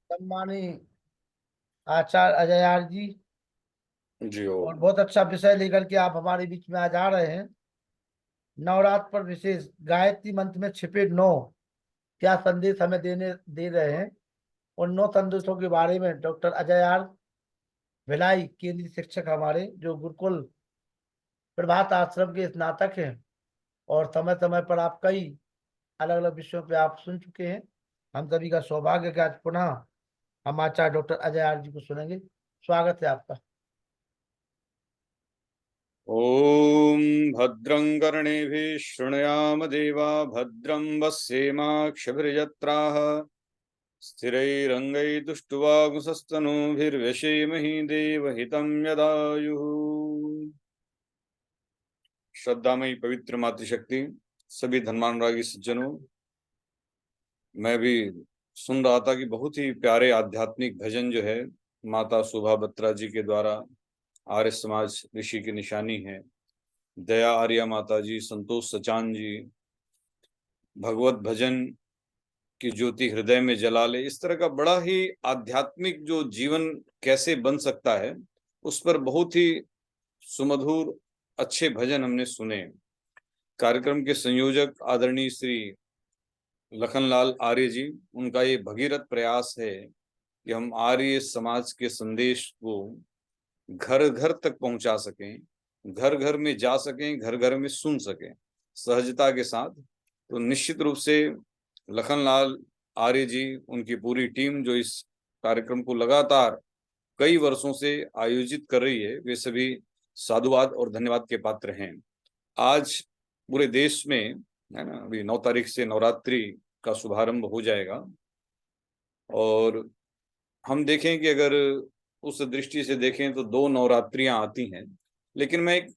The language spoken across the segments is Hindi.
सम्मानी आचार्य अजयार जी। जी और ओम। बहुत अच्छा विषय लेकर के आप हमारे बीच में आज आ रहे हैं। नवरात्र पर विशेष गायत्री मंत्र में छिपे नौ क्या संदेश हमें देने दे रहे हैं। उन नौ संदेशों के बारे में डॉक्टर अजयार भिलाई केंद्रीय शिक्षक हमारे जो गुरुकुल प्रभात आश्रम के स्नातक हैं। और समय समय पर आप कई अलग अलग विषयों पे आप सुन चुके हैं। हम सभी का सौभाग्य है कि आज पुनः हम आचार्य डॉक्टर अजयार जी को सुनेंगे। स्वागत है आपका। ओम भद्रं कर्णेभिः शृणुयाम देवा भद्रं वस्येमाक्षभिर्यत्राः स्थिरैरङ्गैस्तुष्ट्वागुंसस्तनूभिर्व्यसेमहि देवहितं यदायुः। श्रद्धामयी पवित्र मातृशक्ति, सभी धर्मानुरागी सज्जनों, मैं भी सुन रहा था कि बहुत ही प्यारे आध्यात्मिक भजन जो है माता शोभा बत्रा जी के द्वारा आर्य समाज ऋषि की निशानी है, दया आर्या माता जी, संतोष सचान जी, भगवत भजन की ज्योति हृदय में जला ले, इस तरह का बड़ा ही आध्यात्मिक जो जीवन कैसे बन सकता है उस पर बहुत ही सुमधुर अच्छे भजन हमने सुने। कार्यक्रम के संयोजक आदरणीय श्री लखनलाल आर्य जी, उनका ये भगीरथ प्रयास है कि हम आर्य समाज के संदेश को घर घर तक पहुंचा सकें, घर घर में जा सकें, घर घर में सुन सकें सहजता के साथ। तो निश्चित रूप से लखनलाल आर्य जी, उनकी पूरी टीम जो इस कार्यक्रम को लगातार कई वर्षों से आयोजित कर रही है, वे सभी साधुवाद और धन्यवाद के पात्र हैं। आज पूरे देश में है ना, अभी 9 तारीख से नवरात्रि का शुभारंभ हो जाएगा और हम देखें कि अगर उस दृष्टि से देखें तो 2 नवरात्रियां आती हैं, लेकिन मैं एक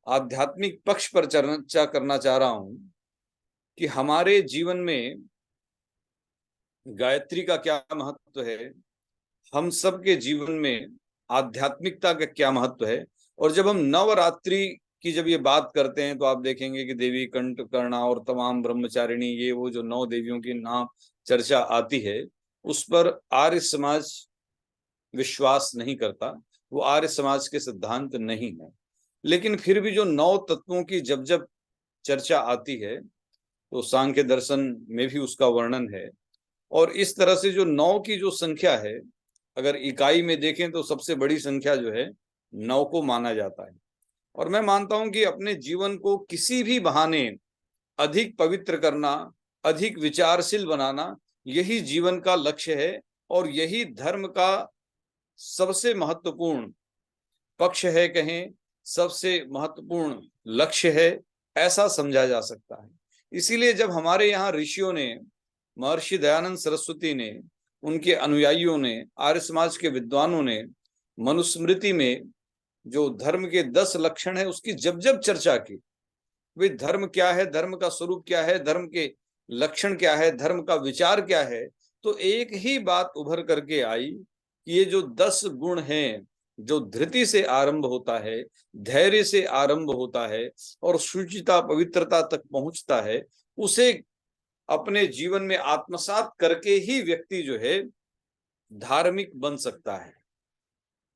आध्यात्मिक पक्ष पर चर्चा करना चाह रहा हूं कि हमारे जीवन में गायत्री का क्या महत्व है, हम सबके जीवन में आध्यात्मिकता का क्या महत्व है। और जब हम नवरात्रि की जब ये बात करते हैं तो आप देखेंगे कि देवी कंठकर्णा और तमाम ब्रह्मचारिणी, ये वो जो 9 देवियों की नाम चर्चा आती है, उस पर आर्य समाज विश्वास नहीं करता, वो आर्य समाज के सिद्धांत नहीं है। लेकिन फिर भी जो 9 तत्वों की जब जब चर्चा आती है तो सांख्य दर्शन में भी उसका वर्णन है। और इस तरह से जो 9 की जो संख्या है, अगर इकाई में देखें तो सबसे बड़ी संख्या जो है 9 को माना जाता है। और मैं मानता हूं कि अपने जीवन को किसी भी बहाने अधिक पवित्र करना, अधिक विचारशील बनाना, यही जीवन का लक्ष्य है और यही धर्म का सबसे महत्वपूर्ण पक्ष है, कहें सबसे महत्वपूर्ण लक्ष्य है, ऐसा समझा जा सकता है। इसीलिए जब हमारे यहाँ ऋषियों ने, महर्षि दयानंद सरस्वती ने, उनके अनुयायियों ने, आर्य समाज के विद्वानों ने मनुस्मृति में जो धर्म के 10 लक्षण है उसकी जब जब चर्चा की, वे धर्म क्या है, धर्म का स्वरूप क्या है, धर्म के लक्षण क्या है, धर्म का विचार क्या है, तो एक ही बात उभर करके आई कि ये जो 10 गुण हैं, जो धृति से आरंभ होता है, धैर्य से आरंभ होता है और शुचिता पवित्रता तक पहुंचता है, उसे अपने जीवन में आत्मसात करके ही व्यक्ति जो है धार्मिक बन सकता है।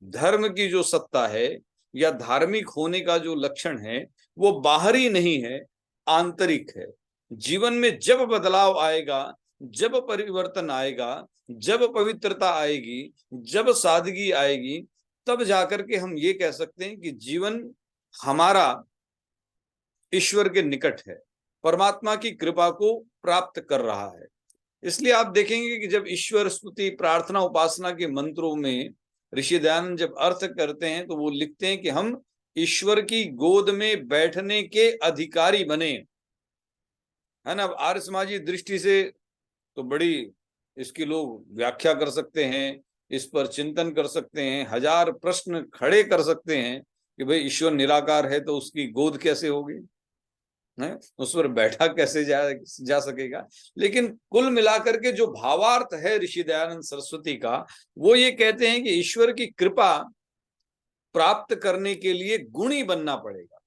धर्म की जो सत्ता है या धार्मिक होने का जो लक्षण है वो बाहरी नहीं है, आंतरिक है। जीवन में जब बदलाव आएगा, जब परिवर्तन आएगा, जब पवित्रता आएगी, जब सादगी आएगी, तब जाकर के हम ये कह सकते हैं कि जीवन हमारा ईश्वर के निकट है, परमात्मा की कृपा को प्राप्त कर रहा है। इसलिए आप देखेंगे कि जब ईश्वर स्तुति प्रार्थना उपासना के मंत्रों में ऋषि दयानंद जब अर्थ करते हैं तो वो लिखते हैं कि हम ईश्वर की गोद में बैठने के अधिकारी बने, है ना। आर्य समाजी दृष्टि से तो बड़ी इसकी लोग व्याख्या कर सकते हैं, इस पर चिंतन कर सकते हैं, हजार प्रश्न खड़े कर सकते हैं कि भाई ईश्वर निराकार है तो उसकी गोद कैसे होगी, है उस पर बैठा कैसे जा सकेगा। लेकिन कुल मिलाकर के जो भावार्थ है ऋषि दयानंद सरस्वती का, वो ये कहते हैं कि ईश्वर की कृपा प्राप्त करने के लिए गुणी बनना पड़ेगा,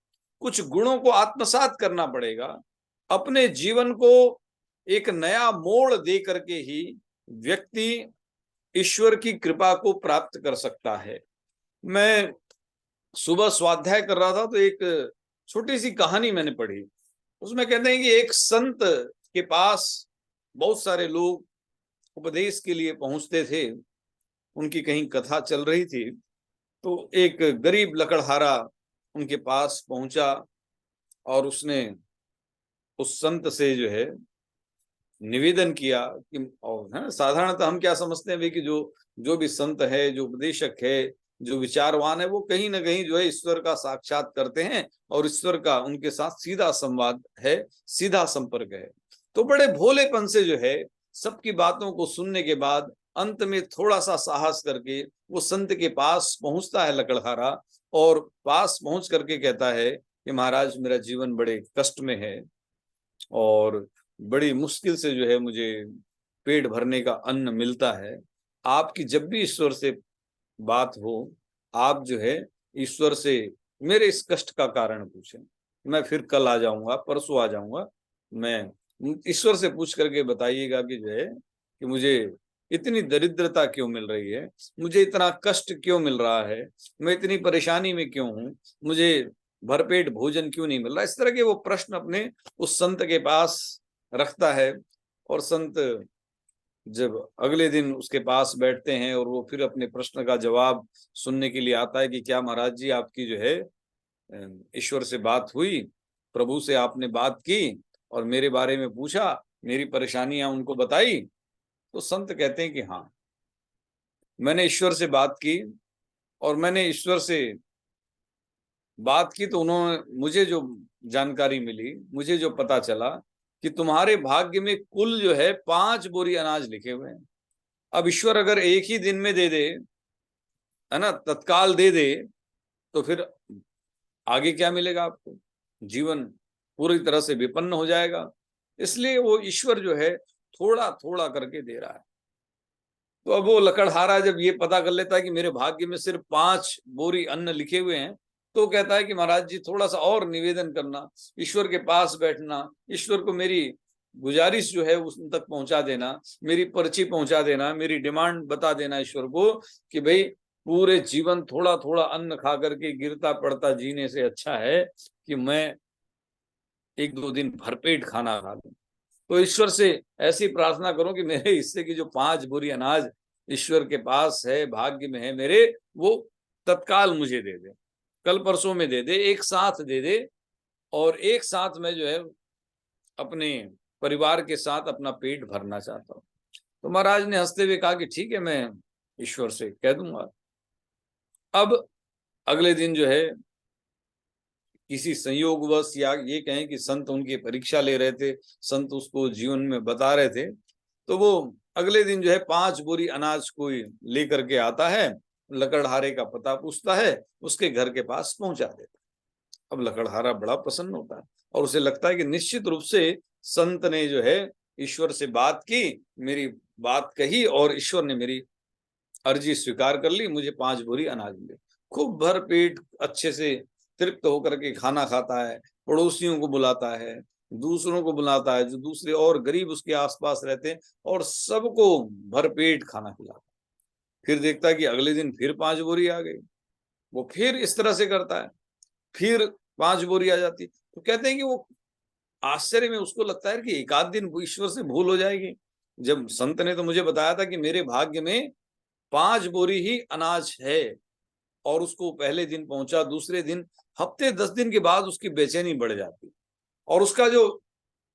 कुछ गुणों को आत्मसात करना पड़ेगा, अपने जीवन को एक नया मोड़ दे करके ही व्यक्ति ईश्वर की कृपा को प्राप्त कर सकता है। मैं सुबह स्वाध्याय कर रहा था तो एक छोटी सी कहानी मैंने पढ़ी। उसमें कहते हैं कि एक संत के पास बहुत सारे लोग उपदेश के लिए पहुंचते थे। उनकी कहीं कथा चल रही थी तो एक गरीब लकड़हारा उनके पास पहुंचा और उसने उस संत से जो है निवेदन किया कि, और है साधारणतः हम क्या समझते हैं भाई कि जो भी संत है, जो उपदेशक है, जो विचारवान है, वो कहीं ना कहीं जो है ईश्वर का साक्षात करते हैं और ईश्वर का उनके साथ सीधा संवाद है, सीधा संपर्क है। तो बड़े भोलेपन से जो है सबकी बातों को सुनने के बाद अंत में थोड़ा सा साहस करके वो संत के पास पहुंचता है लकड़हारा, और पास पहुंच करके कहता है कि महाराज मेरा जीवन बड़े कष्ट में है और बड़ी मुश्किल से जो है मुझे पेट भरने का अन्न मिलता है। आपकी जब भी ईश्वर से बात हो, आप जो है ईश्वर से मेरे इस कष्ट का कारण पूछें। मैं फिर कल आ जाऊंगा, परसों आ जाऊंगा, मैं ईश्वर से पूछ करके बताइएगा कि जो है कि मुझे इतनी दरिद्रता क्यों मिल रही है, मुझे इतना कष्ट क्यों मिल रहा है, मैं इतनी परेशानी में क्यों हूँ, मुझे भरपेट भोजन क्यों नहीं मिल रहा। इस तरह के वो प्रश्न अपने उस संत के पास रखता है। और संत जब अगले दिन उसके पास बैठते हैं और वो फिर अपने प्रश्न का जवाब सुनने के लिए आता है कि क्या महाराज जी आपकी जो है ईश्वर से बात हुई, प्रभु से आपने बात की और मेरे बारे में पूछा, मेरी परेशानियां उनको बताई। तो संत कहते हैं कि हाँ, मैंने ईश्वर से बात की और मैंने ईश्वर से बात की तो उन्होंने मुझे जो जानकारी मिली, मुझे जो पता चला कि तुम्हारे भाग्य में कुल जो है 5 बोरी अनाज लिखे हुए हैं। अब ईश्वर अगर एक ही दिन में दे दे, है ना, तत्काल दे दे, तो फिर आगे क्या मिलेगा आपको, जीवन पूरी तरह से विपन्न हो जाएगा। इसलिए वो ईश्वर जो है थोड़ा थोड़ा करके दे रहा है। तो अब वो लकड़हारा जब ये पता कर लेता है कि मेरे भाग्य में सिर्फ 5 बोरी अन्न लिखे हुए हैं, तो कहता है कि महाराज जी थोड़ा सा और निवेदन करना, ईश्वर के पास बैठना, ईश्वर को मेरी गुजारिश जो है उस तक पहुंचा देना, मेरी पर्ची पहुंचा देना, मेरी डिमांड बता देना ईश्वर को कि भाई पूरे जीवन थोड़ा थोड़ा अन्न खा करके गिरता पड़ता जीने से अच्छा है कि मैं 1-2 दिन भरपेट खाना खा लूं। तो ईश्वर से ऐसी प्रार्थना करो कि मेरे हिस्से की जो 5 बोरी अनाज ईश्वर के पास है, भाग्य में है मेरे, वो तत्काल मुझे दे दे, कल परसों में दे दे, एक साथ दे दे, और एक साथ में जो है अपने परिवार के साथ अपना पेट भरना चाहता हूँ। तो महाराज ने हंसते हुए कहा कि ठीक है, मैं ईश्वर से कह दूंगा। अब अगले दिन जो है किसी संयोगवश या ये कहें कि संत उनकी परीक्षा ले रहे थे, संत उसको जीवन में बता रहे थे, तो वो अगले दिन जो है 5 बोरी अनाज कोई लेकर के आता है, लकड़हारे का पता पूछता है, उसके घर के पास पहुंचा देता है। अब लकड़हारा बड़ा प्रसन्न होता है और उसे लगता है कि निश्चित रूप से संत ने जो है ईश्वर से बात की, मेरी बात कही और ईश्वर ने मेरी अर्जी स्वीकार कर ली, मुझे 5 बोरी अनाज मिले। खूब भर पेट अच्छे से तृप्त होकर के खाना खाता है, पड़ोसियों को बुलाता है, दूसरों को बुलाता है जो दूसरे और गरीब उसके आसपास रहते हैं, और सबको भरपेट खाना खिलाता है। फिर देखता है कि अगले दिन फिर 5 बोरी आ गई, वो फिर इस तरह से करता है, फिर 5 बोरी आ जाती। तो कहते हैं कि वो आश्चर्य में उसको लगता है कि एक आध दिन ईश्वर से भूल हो जाएगी, जब संत ने तो मुझे बताया था कि मेरे भाग्य में 5 बोरी ही अनाज है, और उसको पहले दिन पहुंचा, दूसरे दिन, हफ्ते 10 दिन के बाद उसकी बेचैनी बढ़ जाती, और उसका जो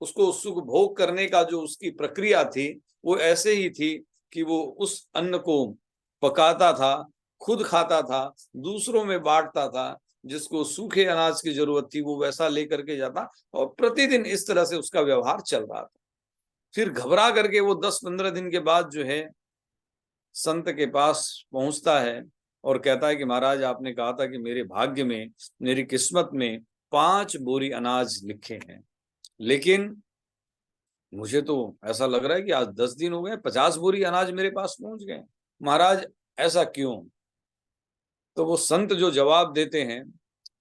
उसको सुख भोग करने का जो उसकी प्रक्रिया थी वो ऐसे ही थी कि वो उस अन्न को पकाता था, खुद खाता था, दूसरों में बांटता था, जिसको सूखे अनाज की जरूरत थी वो वैसा लेकर के जाता, और प्रतिदिन इस तरह से उसका व्यवहार चल रहा था। फिर घबरा करके वो 10-15 दिन के बाद जो है संत के पास पहुंचता है और कहता है कि महाराज आपने कहा था कि मेरे भाग्य में, मेरी किस्मत में 5 बोरी अनाज लिखे हैं, लेकिन मुझे तो ऐसा लग रहा है कि आज 10 दिन हो गए, 50 बोरी अनाज मेरे पास पहुंच गए, महाराज ऐसा क्यों। तो वो संत जो जवाब देते हैं,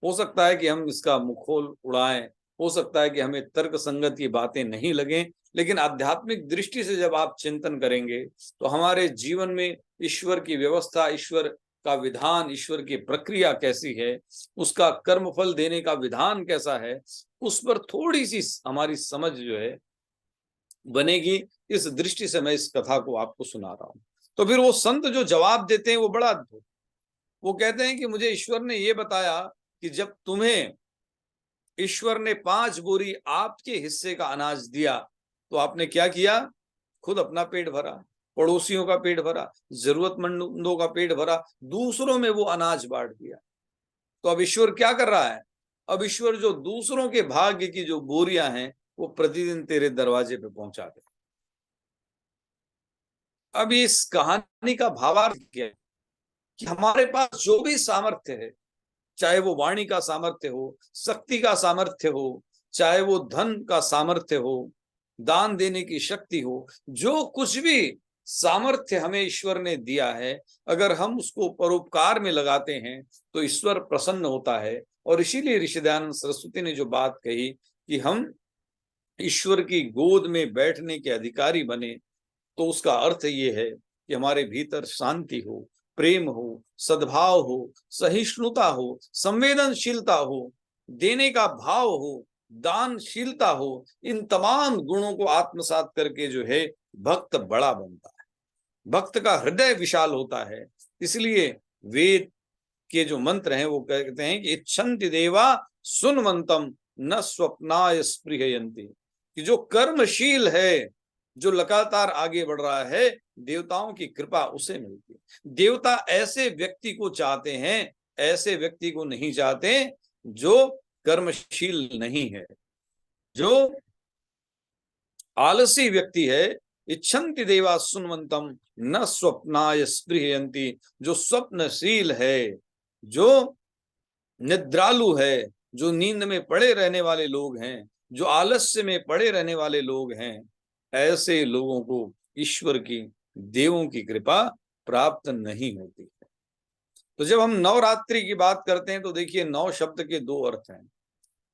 हो सकता है कि हम इसका मुखौल उड़ाएं, हो सकता है कि हमें तर्क संगत ये बातें नहीं लगें, लेकिन आध्यात्मिक दृष्टि से जब आप चिंतन करेंगे तो हमारे जीवन में ईश्वर की व्यवस्था, ईश्वर का विधान, ईश्वर की प्रक्रिया कैसी है, उसका कर्मफल देने का विधान कैसा है, उस पर थोड़ी सी हमारी समझ जो है बनेगी। इस दृष्टि से मैं इस कथा को आपको सुना रहा हूं। तो फिर वो संत जो जवाब देते हैं वो बड़ा अद्भुत। वो कहते हैं कि मुझे ईश्वर ने ये बताया कि जब तुम्हें ईश्वर ने 5 बोरी आपके हिस्से का अनाज दिया तो आपने क्या किया? खुद अपना पेट भरा, पड़ोसियों का पेट भरा, जरूरतमंदों का पेट भरा, दूसरों में वो अनाज बांट दिया। तो अब ईश्वर क्या कर रहा है? अब ईश्वर जो दूसरों के भाग्य की जो बोरियां हैं वो प्रतिदिन तेरे दरवाजे पे पहुंचा दे। अब इस कहानी का भावार्थ क्या है कि हमारे पास जो भी सामर्थ्य है, चाहे वो वाणी का सामर्थ्य हो, शक्ति का सामर्थ्य हो, चाहे वो धन का सामर्थ्य हो, दान देने की शक्ति हो, जो कुछ भी सामर्थ्य हमें ईश्वर ने दिया है, अगर हम उसको परोपकार में लगाते हैं तो ईश्वर प्रसन्न होता है। और इसीलिए ऋषि दयानंद सरस्वती ने जो बात कही कि हम ईश्वर की गोद में बैठने के अधिकारी बने, तो उसका अर्थ ये है कि हमारे भीतर शांति हो, प्रेम हो, सद्भाव हो, सहिष्णुता हो, संवेदनशीलता हो, देने का भाव हो, दानशीलता हो। इन तमाम गुणों को आत्मसात करके जो है भक्त बड़ा बनता है, भक्त का हृदय विशाल होता है। इसलिए वेद के जो मंत्र हैं वो कहते हैं कि इच्छन्ति देवा सुनवंतम न स्वप्नाय स्पृहयन्ति, कि जो कर्मशील है, जो लगातार आगे बढ़ रहा है, देवताओं की कृपा उसे मिलती है। देवता ऐसे व्यक्ति को चाहते हैं, ऐसे व्यक्ति को नहीं चाहते जो कर्मशील नहीं है, जो आलसी व्यक्ति है। इच्छन्ति देवा सुनवंतम न स्वप्नाय स्पृहयन्ति, जो स्वप्नशील है, जो निद्रालु है, जो नींद में पड़े रहने वाले लोग हैं, जो आलस्य में पड़े रहने वाले लोग हैं, ऐसे लोगों को ईश्वर की, देवों की कृपा प्राप्त नहीं होती है। तो जब हम नवरात्रि की बात करते हैं तो देखिए 9 शब्द के 2 अर्थ हैं।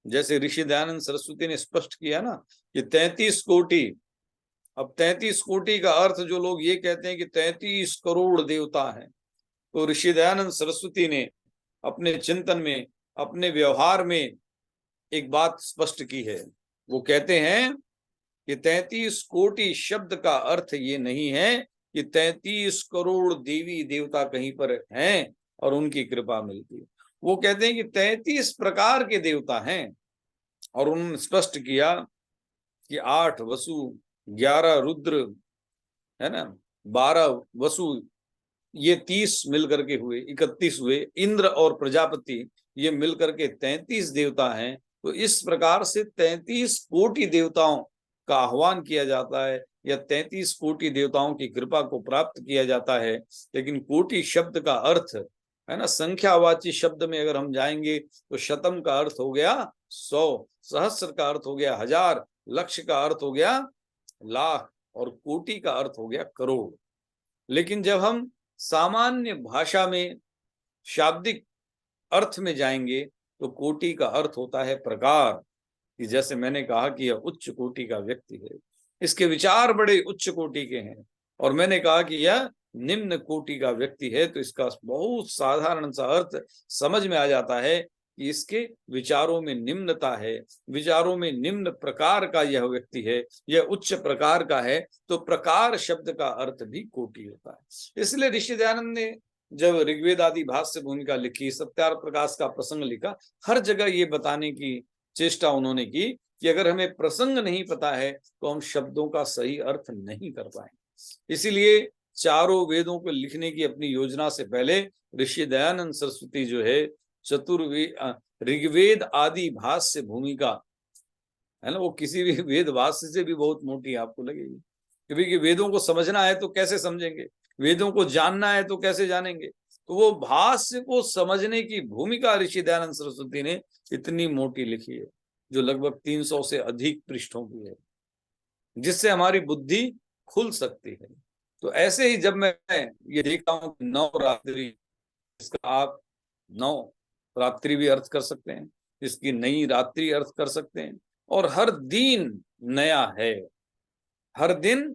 जैसे ऋषि दयानंद सरस्वती ने स्पष्ट किया ना कि 33 कोटि। अब 33 कोटि का अर्थ जो लोग ये कहते हैं कि 33 करोड़ देवता हैं, तो ऋषि दयानंद सरस्वती ने अपने चिंतन में, अपने व्यवहार में एक बात स्पष्ट की है। वो कहते हैं कि 33 कोटि शब्द का अर्थ ये नहीं है कि 33 करोड़ देवी देवता कहीं पर हैं और उनकी कृपा मिलती है। वो कहते हैं कि 33 प्रकार के देवता हैं, और उन्होंने स्पष्ट किया कि 8 वसु, 11 रुद्र, है ना, 12 वसु, ये 30 मिलकर के हुए 31 हुए, इंद्र और प्रजापति ये मिलकर के 33 देवता हैं। तो इस प्रकार से 33 कोटि देवताओं का आह्वान किया जाता है, या 33 कोटि देवताओं की कृपा को प्राप्त किया जाता है। लेकिन कोटि शब्द का अर्थ है ना, संख्यावाची शब्द में अगर हम जाएंगे तो शतम का अर्थ हो गया 100, सहस्र का अर्थ हो गया 1000, लक्ष का अर्थ हो गया लाख, और कोटि का अर्थ हो गया करोड़। लेकिन जब हम सामान्य भाषा में शाब्दिक अर्थ में जाएंगे तो कोटि का अर्थ होता है प्रकार, कि जैसे मैंने कहा कि यह उच्च कोटि का व्यक्ति है, इसके विचार बड़े उच्च कोटि के हैं। और मैंने कहा कि यह निम्न कोटि का व्यक्ति है, तो इसका बहुत साधारण सा अर्थ समझ में आ जाता है कि इसके विचारों में निम्नता है, विचारों में निम्न प्रकार का यह व्यक्ति है, यह उच्च प्रकार का है। तो प्रकार शब्द का अर्थ भी कोटि होता है। इसलिए ऋषि दयानंद ने जब ऋग्वेद आदि भाष्य भूमिका लिखी, सत्यार्थ प्रकाश का प्रसंग लिखा, हर जगह ये बताने की चेष्टा उन्होंने की कि अगर हमें प्रसंग नहीं पता है तो हम शब्दों का सही अर्थ नहीं कर पाएंगे। इसीलिए चारों वेदों को लिखने की अपनी योजना से पहले ऋषि दयानंद सरस्वती जो है ऋग्वेद आदि भाष्य भूमिका, है ना, वो किसी भी वेद भाष्य से भी बहुत मोटी आपको लगेगी, क्योंकि वेदों को समझना है तो कैसे समझेंगे, वेदों को जानना है तो कैसे जानेंगे। तो वो भाष्य को समझने की भूमिका ऋषि दयानंद सरस्वती ने इतनी मोटी लिखी है, जो लगभग 300 से अधिक पृष्ठों की है, जिससे हमारी बुद्धि खुल सकती है। तो ऐसे ही जब मैं ये देखता हूँ नवरात्रि, इसका आप नौ रात्रि भी अर्थ कर सकते हैं, इसकी नई रात्रि अर्थ कर सकते हैं, और हर दिन नया है। हर दिन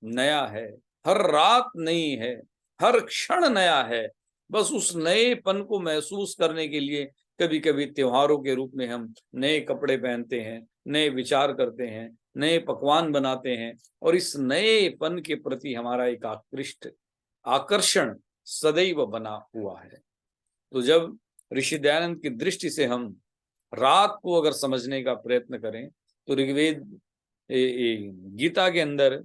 नया है, हर रात नई है, हर क्षण नया है। बस उस नएपन को महसूस करने के लिए कभी कभी त्योहारों के रूप में हम नए कपड़े पहनते हैं, नए विचार करते हैं, नए पकवान बनाते हैं, और इस नएपन के प्रति हमारा एक आकर्षण सदैव बना हुआ है। तो जब ऋषि दयानंद की दृष्टि से हम रात को अगर समझने का प्रयत्न करें तो ऋग्वेद गीता के अंदर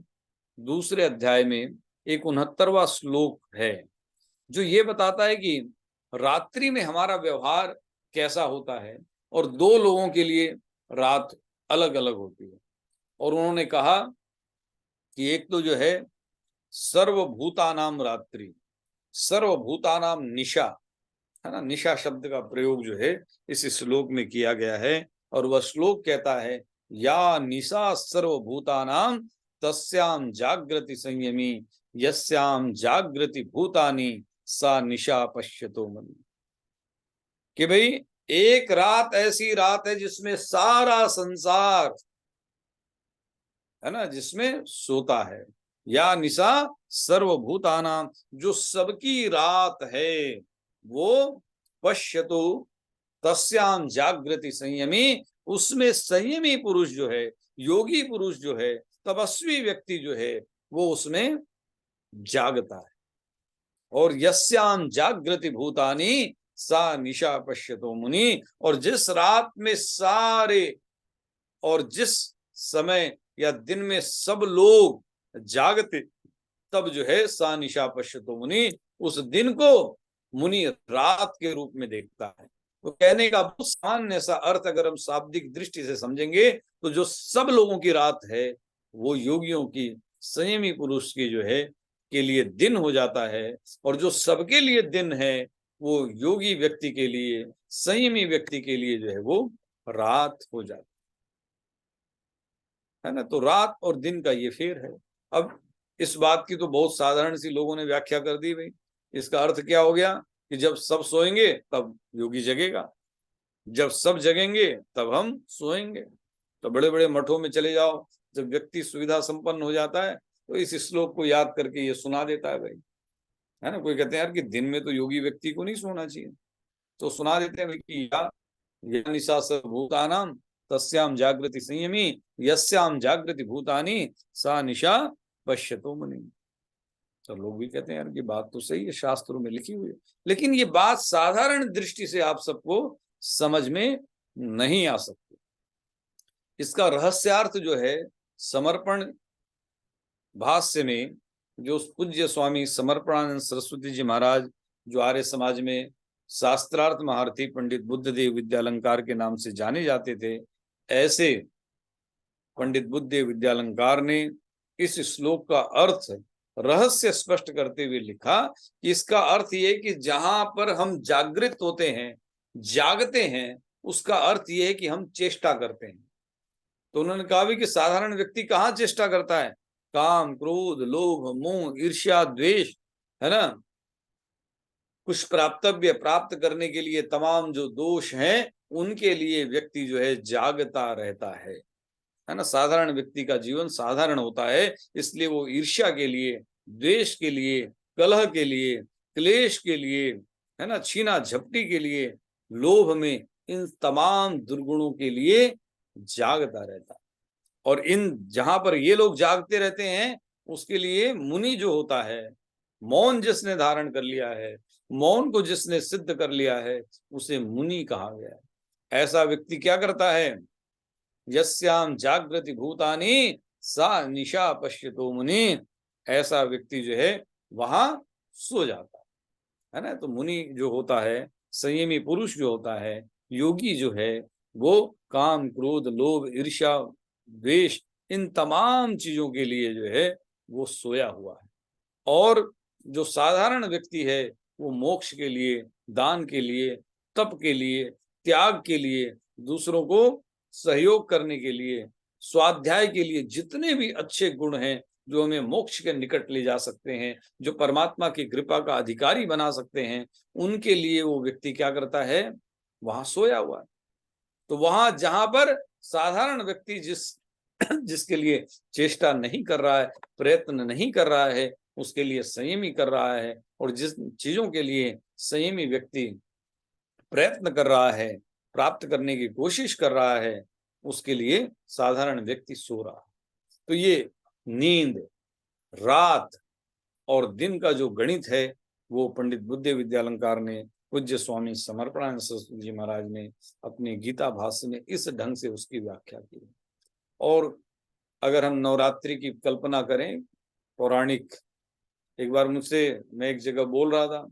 दूसरे अध्याय में एक 69वां श्लोक है जो ये बताता है कि रात्रि में हमारा व्यवहार कैसा होता है, और दो लोगों के लिए रात अलग अलग होती है। और उन्होंने कहा कि एक तो जो है सर्वभूतानाम रात्रि, सर्वभूतानाम निशा, है ना। निशा शब्द का प्रयोग जो है इस श्लोक में किया गया है, और वह श्लोक कहता है या निशा सर्वभूतानाम तस्याम जागृति संयमी यस्याम जागृति भूतानि सा निशा पश्यतो मनि। कि भाई एक रात ऐसी रात है जिसमें सारा संसार, है ना, जिसमें सोता है। या निशा सर्वभूतानाम, जो सबकी रात है, वो पश्यतो तस्याम जागृति संयमी, उसमें संयमी पुरुष जो है, योगी पुरुष जो है, तपस्वी व्यक्ति जो है, वो उसमें जागता है। और यस्याम जागृति भूतानि सा निशा पश्यतो मुनि, और जिस रात में सारे और जिस समय या दिन में सब लोग जागते, तब जो है सा निशा पश्यतो मुनि, उस दिन को मुनि रात के रूप में देखता है। तो कहने का बहुत सामान्य सा अर्थ अगर हम शाब्दिक दृष्टि से समझेंगे तो जो सब लोगों की रात है वो योगियों की, संयमी पुरुष की जो है के लिए दिन हो जाता है, और जो सबके लिए दिन है वो योगी व्यक्ति के लिए, संयमी व्यक्ति के लिए जो है वो रात हो जाती है ना। तो रात और दिन का ये फेर है। अब इस बात की तो बहुत साधारण सी लोगों ने व्याख्या कर दी भाई, इसका अर्थ क्या हो गया कि जब सब सोएंगे तब योगी जगेगा, जब सब जगेंगे तब हम सोएंगे। तो बड़े बड़े मठों में चले जाओ, जब व्यक्ति सुविधा संपन्न हो जाता है तो इस श्लोक को याद करके ये सुना देता है भाई, है ना। कोई कहते हैं यार कि दिन में तो योगी व्यक्ति को नहीं सोना चाहिए, तो सुना देते हैं कि या निशा सर्वभूतानाम तस्याम जागृति संयमी यस्याम जागृति भूतानि सा निशा पश्यतो मुनि। तो लोग भी कहते हैं यार कि बात तो सही है, शास्त्रों में लिखी हुई है, लेकिन ये बात साधारण दृष्टि से आप सबको समझ में नहीं आ सकती। इसका रहस्यार्थ जो है समर्पण भाष्य में जो पूज्य स्वामी समर्पणानंद सरस्वती जी महाराज, जो आर्य समाज में शास्त्रार्थ महारथी पंडित बुद्धदेव विद्यालंकार के नाम से जाने जाते थे, ऐसे पंडित बुद्धदेव विद्यालंकार ने इस श्लोक का अर्थ रहस्य स्पष्ट करते हुए लिखा कि इसका अर्थ ये कि जहां पर हम जागृत होते हैं, जागते हैं, उसका अर्थ ये है कि हम चेष्टा करते हैं। तो उन्होंने कहा भी कि साधारण व्यक्ति कहाँ चेष्टा करता है, काम क्रोध लोभ मोह ईर्ष्या द्वेष, है ना, कुछ प्राप्तव्य प्राप्त करने के लिए तमाम जो दोष हैं उनके लिए व्यक्ति जो है जागता रहता है ना। साधारण व्यक्ति का जीवन साधारण होता है, इसलिए वो ईर्ष्या के लिए, द्वेष के लिए, कलह के लिए, क्लेश के लिए, है ना, छीना झपटी के लिए, लोभ में, इन तमाम दुर्गुणों के लिए जागता रहता है। और इन जहां पर ये लोग जागते रहते हैं उसके लिए मुनि जो होता है, मौन जिसने धारण कर लिया है, मौन को जिसने सिद्ध कर लिया है, उसे मुनि कहा गया है। ऐसा व्यक्ति क्या करता है, यस्याम जागृति भूतानि सा निशा पश्यतो मुनि, ऐसा व्यक्ति जो है वहां सो जाता है ना। तो मुनि जो होता है, संयमी पुरुष जो होता है, योगी जो है, वो काम क्रोध लोभ ईर्ष्या द्वेष इन तमाम चीजों के लिए जो है वो सोया हुआ है। और जो साधारण व्यक्ति है वो मोक्ष के लिए, दान के लिए, तप के लिए, त्याग के लिए, दूसरों को सहयोग करने के लिए, स्वाध्याय के लिए, जितने भी अच्छे गुण हैं जो हमें मोक्ष के निकट ले जा सकते हैं, जो परमात्मा की कृपा का अधिकारी बना सकते हैं, उनके लिए वो व्यक्ति क्या करता है, वहां सोया हुआ है। तो वहां जहां पर साधारण व्यक्ति जिस जिसके लिए चेष्टा नहीं कर रहा है, प्रयत्न नहीं कर रहा है, उसके लिए संयमी कर रहा है। और जिस चीजों के लिए संयमी व्यक्ति प्रयत्न कर रहा है, प्राप्त करने की कोशिश कर रहा है, उसके लिए साधारण व्यक्ति सो रहा है। तो ये नींद, रात और दिन का जो गणित है, वो पंडित बुद्ध विद्यालंकार ने, पूज्य स्वामी समर्पणानंद सरस्वती जी महाराज ने अपने गीता भाष्य में इस ढंग से उसकी व्याख्या की। और अगर हम नवरात्रि की कल्पना करें पौराणिक, एक बार मुझसे, मैं एक जगह बोल रहा था,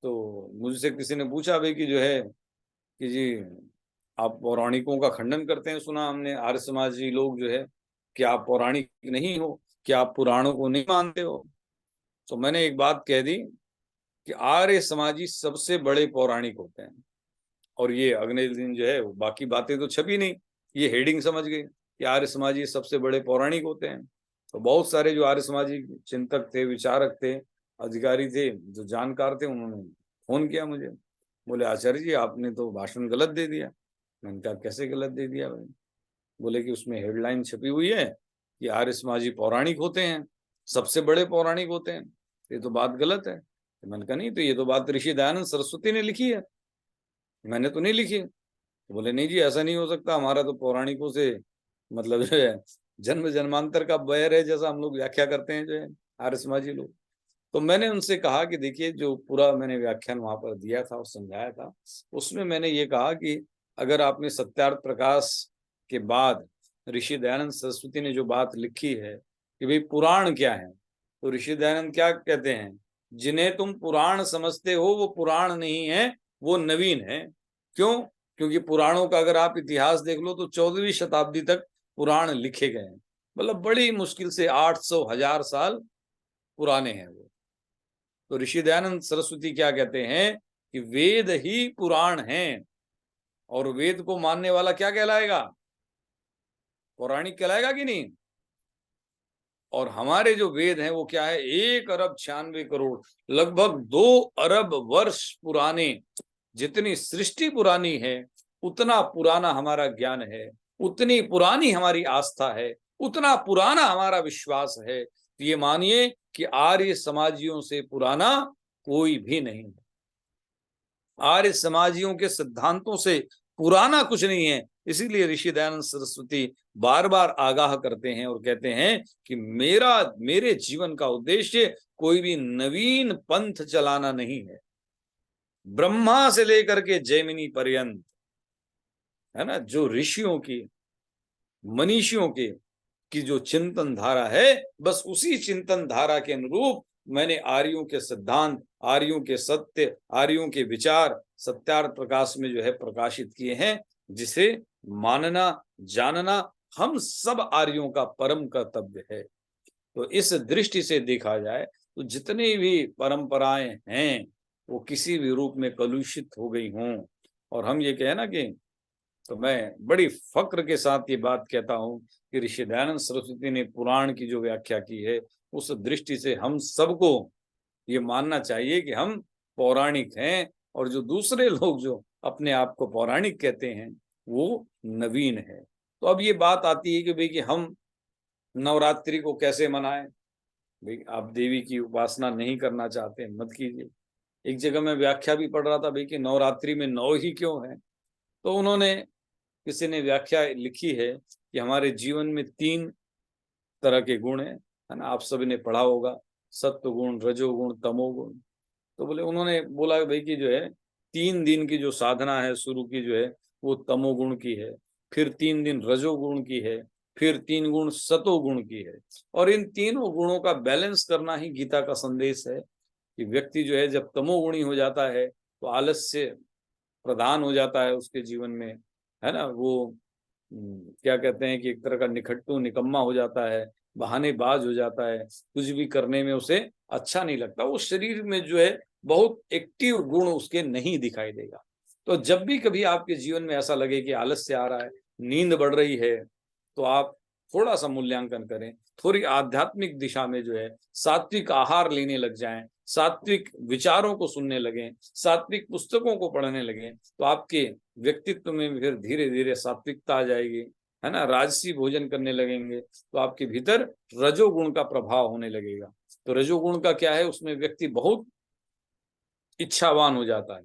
तो मुझसे किसी ने पूछा भाई कि जो है कि जी आप पौराणिकों का खंडन करते हैं, सुना हमने आर्य समाजी लोग जो है कि आप पौराणिक नहीं हो, कि आप पुराणों को नहीं मानते हो। तो मैंने एक बात कह दी कि आर्य समाजी सबसे बड़े पौराणिक होते हैं। और ये अगले दिन जो है बाकी बातें तो छपी नहीं, ये हेडिंग समझ गए कि आर्य समाजी सबसे बड़े पौराणिक होते हैं। तो बहुत सारे जो आर्य समाजी चिंतक थे, विचारक थे, अधिकारी थे, जो जानकार थे, उन्होंने फोन किया मुझे, बोले आचार्य जी आपने तो भाषण गलत दे दिया। मैंने कहा कैसे गलत दे दिया भाई? बोले कि उसमें हेडलाइन छपी हुई है कि आर्य समाजी पौराणिक होते हैं, सबसे बड़े पौराणिक होते हैं, ये तो बात गलत है। तो मैंने कहा नहीं, तो ये तो बात ऋषि दयानंद सरस्वती ने लिखी है, मैंने तो नहीं लिखी। तो बोले नहीं जी ऐसा नहीं हो सकता, हमारा तो पौराणिकों से मतलब जो है जन्म जन्मांतर का बैर है, जैसा हम लोग व्याख्या करते हैं जो है आर्य समाजी लोग। तो मैंने उनसे कहा कि देखिए, जो पूरा मैंने व्याख्यान वहां पर दिया था और समझाया था, उसमें मैंने ये कहा कि अगर आपने सत्यार्थ प्रकाश के बाद ऋषि दयानंद सरस्वती ने जो बात लिखी है कि भाई पुराण क्या है, तो ऋषि दयानंद क्या कहते हैं, जिन्हें तुम पुराण समझते हो वो पुराण नहीं है, वो नवीन है। क्यों? क्योंकि पुराणों का अगर आप इतिहास देख लो तो 14वीं शताब्दी तक पुराण लिखे गए हैं, मतलब बड़ी मुश्किल से 800-1000 साल पुराने हैं वो। तो ऋषि दयानंद सरस्वती क्या कहते हैं कि वेद ही पुराण हैं, और वेद को मानने वाला क्या कहलाएगा? पौराणिक कहलाएगा कि नहीं? और हमारे जो वेद हैं वो क्या है, 1 अरब 96 करोड़, लगभग 2 अरब वर्ष पुराने। जितनी सृष्टि पुरानी है उतना पुराना हमारा ज्ञान है, उतनी पुरानी हमारी आस्था है, उतना पुराना हमारा विश्वास है। तो ये मानिए कि आर्य समाजियों से पुराना कोई भी नहीं है, आर्य समाजियों के सिद्धांतों से पुराना कुछ नहीं है। इसीलिए ऋषि दयानंद सरस्वती बार बार आगाह करते हैं और कहते हैं कि मेरे जीवन का उद्देश्य कोई भी नवीन पंथ चलाना नहीं है, ब्रह्मा से लेकर के जैमिनी पर्यंत, है ना, जो ऋषियों की, मनीषियों की जो चिंतन धारा है, बस उसी चिंतन धारा के अनुरूप मैंने आर्यों के सिद्धांत, आर्यों के सत्य, आर्यों के विचार सत्यार्थ प्रकाश में जो है प्रकाशित किए हैं, जिसे मानना, जानना हम सब आर्यों का परम कर्तव्य है। तो इस दृष्टि से देखा जाए तो जितनी भी परंपराएं हैं वो किसी भी रूप में कलुषित हो गई हों, और हम ये कहें ना कि, तो मैं बड़ी फक्र के साथ ये बात कहता हूं कि ऋषि दयानंद सरस्वती ने पुराण की जो व्याख्या की है, उस दृष्टि से हम सबको ये मानना चाहिए कि हम पौराणिक हैं, और जो दूसरे लोग जो अपने आप को पौराणिक कहते हैं वो नवीन है। तो अब ये बात आती है कि भाई कि हम नवरात्रि को कैसे मनाएं। भाई आप देवी की उपासना नहीं करना चाहते, मत कीजिए। एक जगह मैं व्याख्या भी पढ़ रहा था भाई कि नवरात्रि में 9 ही क्यों है, तो उन्होंने, किसी ने व्याख्या लिखी है कि हमारे जीवन में 3 तरह के गुण है ना, आप सभी ने पढ़ा होगा, सत्व गुण, रजोगुण, तमोगुण। तो बोले, उन्होंने बोला भाई कि जो है 3 दिन की जो साधना है शुरू की जो है वो तमोगुण की है, फिर 3 दिन रजोगुण की है, फिर 3 गुण सतोगुण की है। और इन तीनों गुणों का बैलेंस करना ही गीता का संदेश है कि व्यक्ति जो है जब तमोगुणी हो जाता है तो आलस्य प्रधान हो जाता है उसके जीवन में, है ना, वो क्या कहते हैं कि एक तरह का निखट्टू निकम्मा हो जाता है, बहानेबाज हो जाता है, कुछ भी करने में उसे अच्छा नहीं लगता, वो शरीर में जो है बहुत एक्टिव गुण उसके नहीं दिखाई देगा। तो जब भी कभी आपके जीवन में ऐसा लगे कि आलस्य आ रहा है, नींद बढ़ रही है, तो आप थोड़ा सा मूल्यांकन करें, थोड़ी आध्यात्मिक दिशा में जो है सात्विक आहार लेने लग जाएं, सात्विक विचारों को सुनने लगें, सात्विक पुस्तकों को पढ़ने लगें, तो आपके व्यक्तित्व में फिर धीरे धीरे सात्विकता आ जाएगी। है ना, राजसी भोजन करने लगेंगे तो आपके भीतर रजोगुण का प्रभाव होने लगेगा। तो रजोगुण का क्या है, उसमें व्यक्ति बहुत इच्छावान हो जाता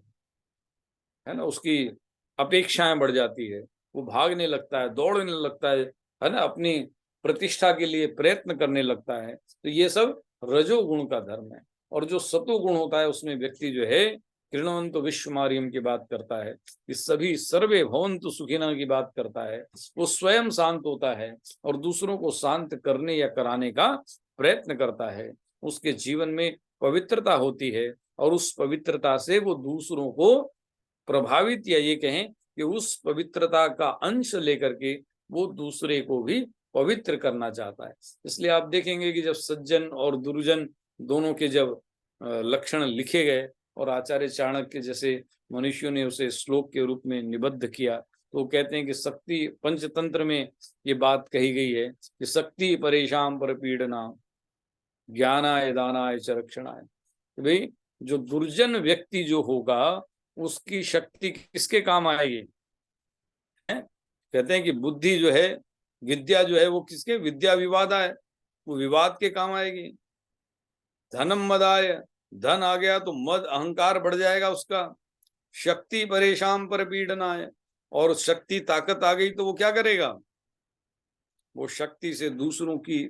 है ना, उसकी अपेक्षाएं बढ़ जाती है, वो भागने लगता है, दौड़ने लगता है ना, अपनी प्रतिष्ठा के लिए प्रयत्न करने लगता है। तो ये सब रजोगुण का धर्म है। और जो सतोगुण होता है उसमें व्यक्ति जो है कृणवंत विश्वमारियम की बात करता है, इस सभी सर्वे भवन्तु सुखिनः की बात करता है, वो स्वयं शांत होता है और दूसरों को शांत करने या कराने का प्रयत्न करता है। उसके जीवन में पवित्रता होती है और उस पवित्रता से वो दूसरों को प्रभावित, या ये कहें कि उस पवित्रता का अंश लेकर के वो दूसरे को भी पवित्र करना चाहता है। इसलिए आप देखेंगे कि जब सज्जन और दुर्जन दोनों के जब लक्षण लिखे गए और आचार्य चाणक्य जैसे मनुष्यों ने उसे श्लोक के रूप में निबद्ध किया, तो कहते हैं कि शक्ति पंचतंत्र में ये बात कही गई है कि शक्ति परेशान पर पीड़ना ज्ञानाय दानाय च रक्षणाय। भाई जो दुर्जन व्यक्ति जो होगा उसकी शक्ति किसके काम आएगी, है? कहते हैं कि बुद्धि जो है, विद्या जो है वो किसके, विद्या विवादाय, वो विवाद के काम आएगी। धनम मदाय, धन आ गया तो मद अहंकार बढ़ जाएगा उसका। शक्ति परेशान पर पीड़नाय, और शक्ति ताकत आ गई तो वो क्या करेगा, वो शक्ति से दूसरों की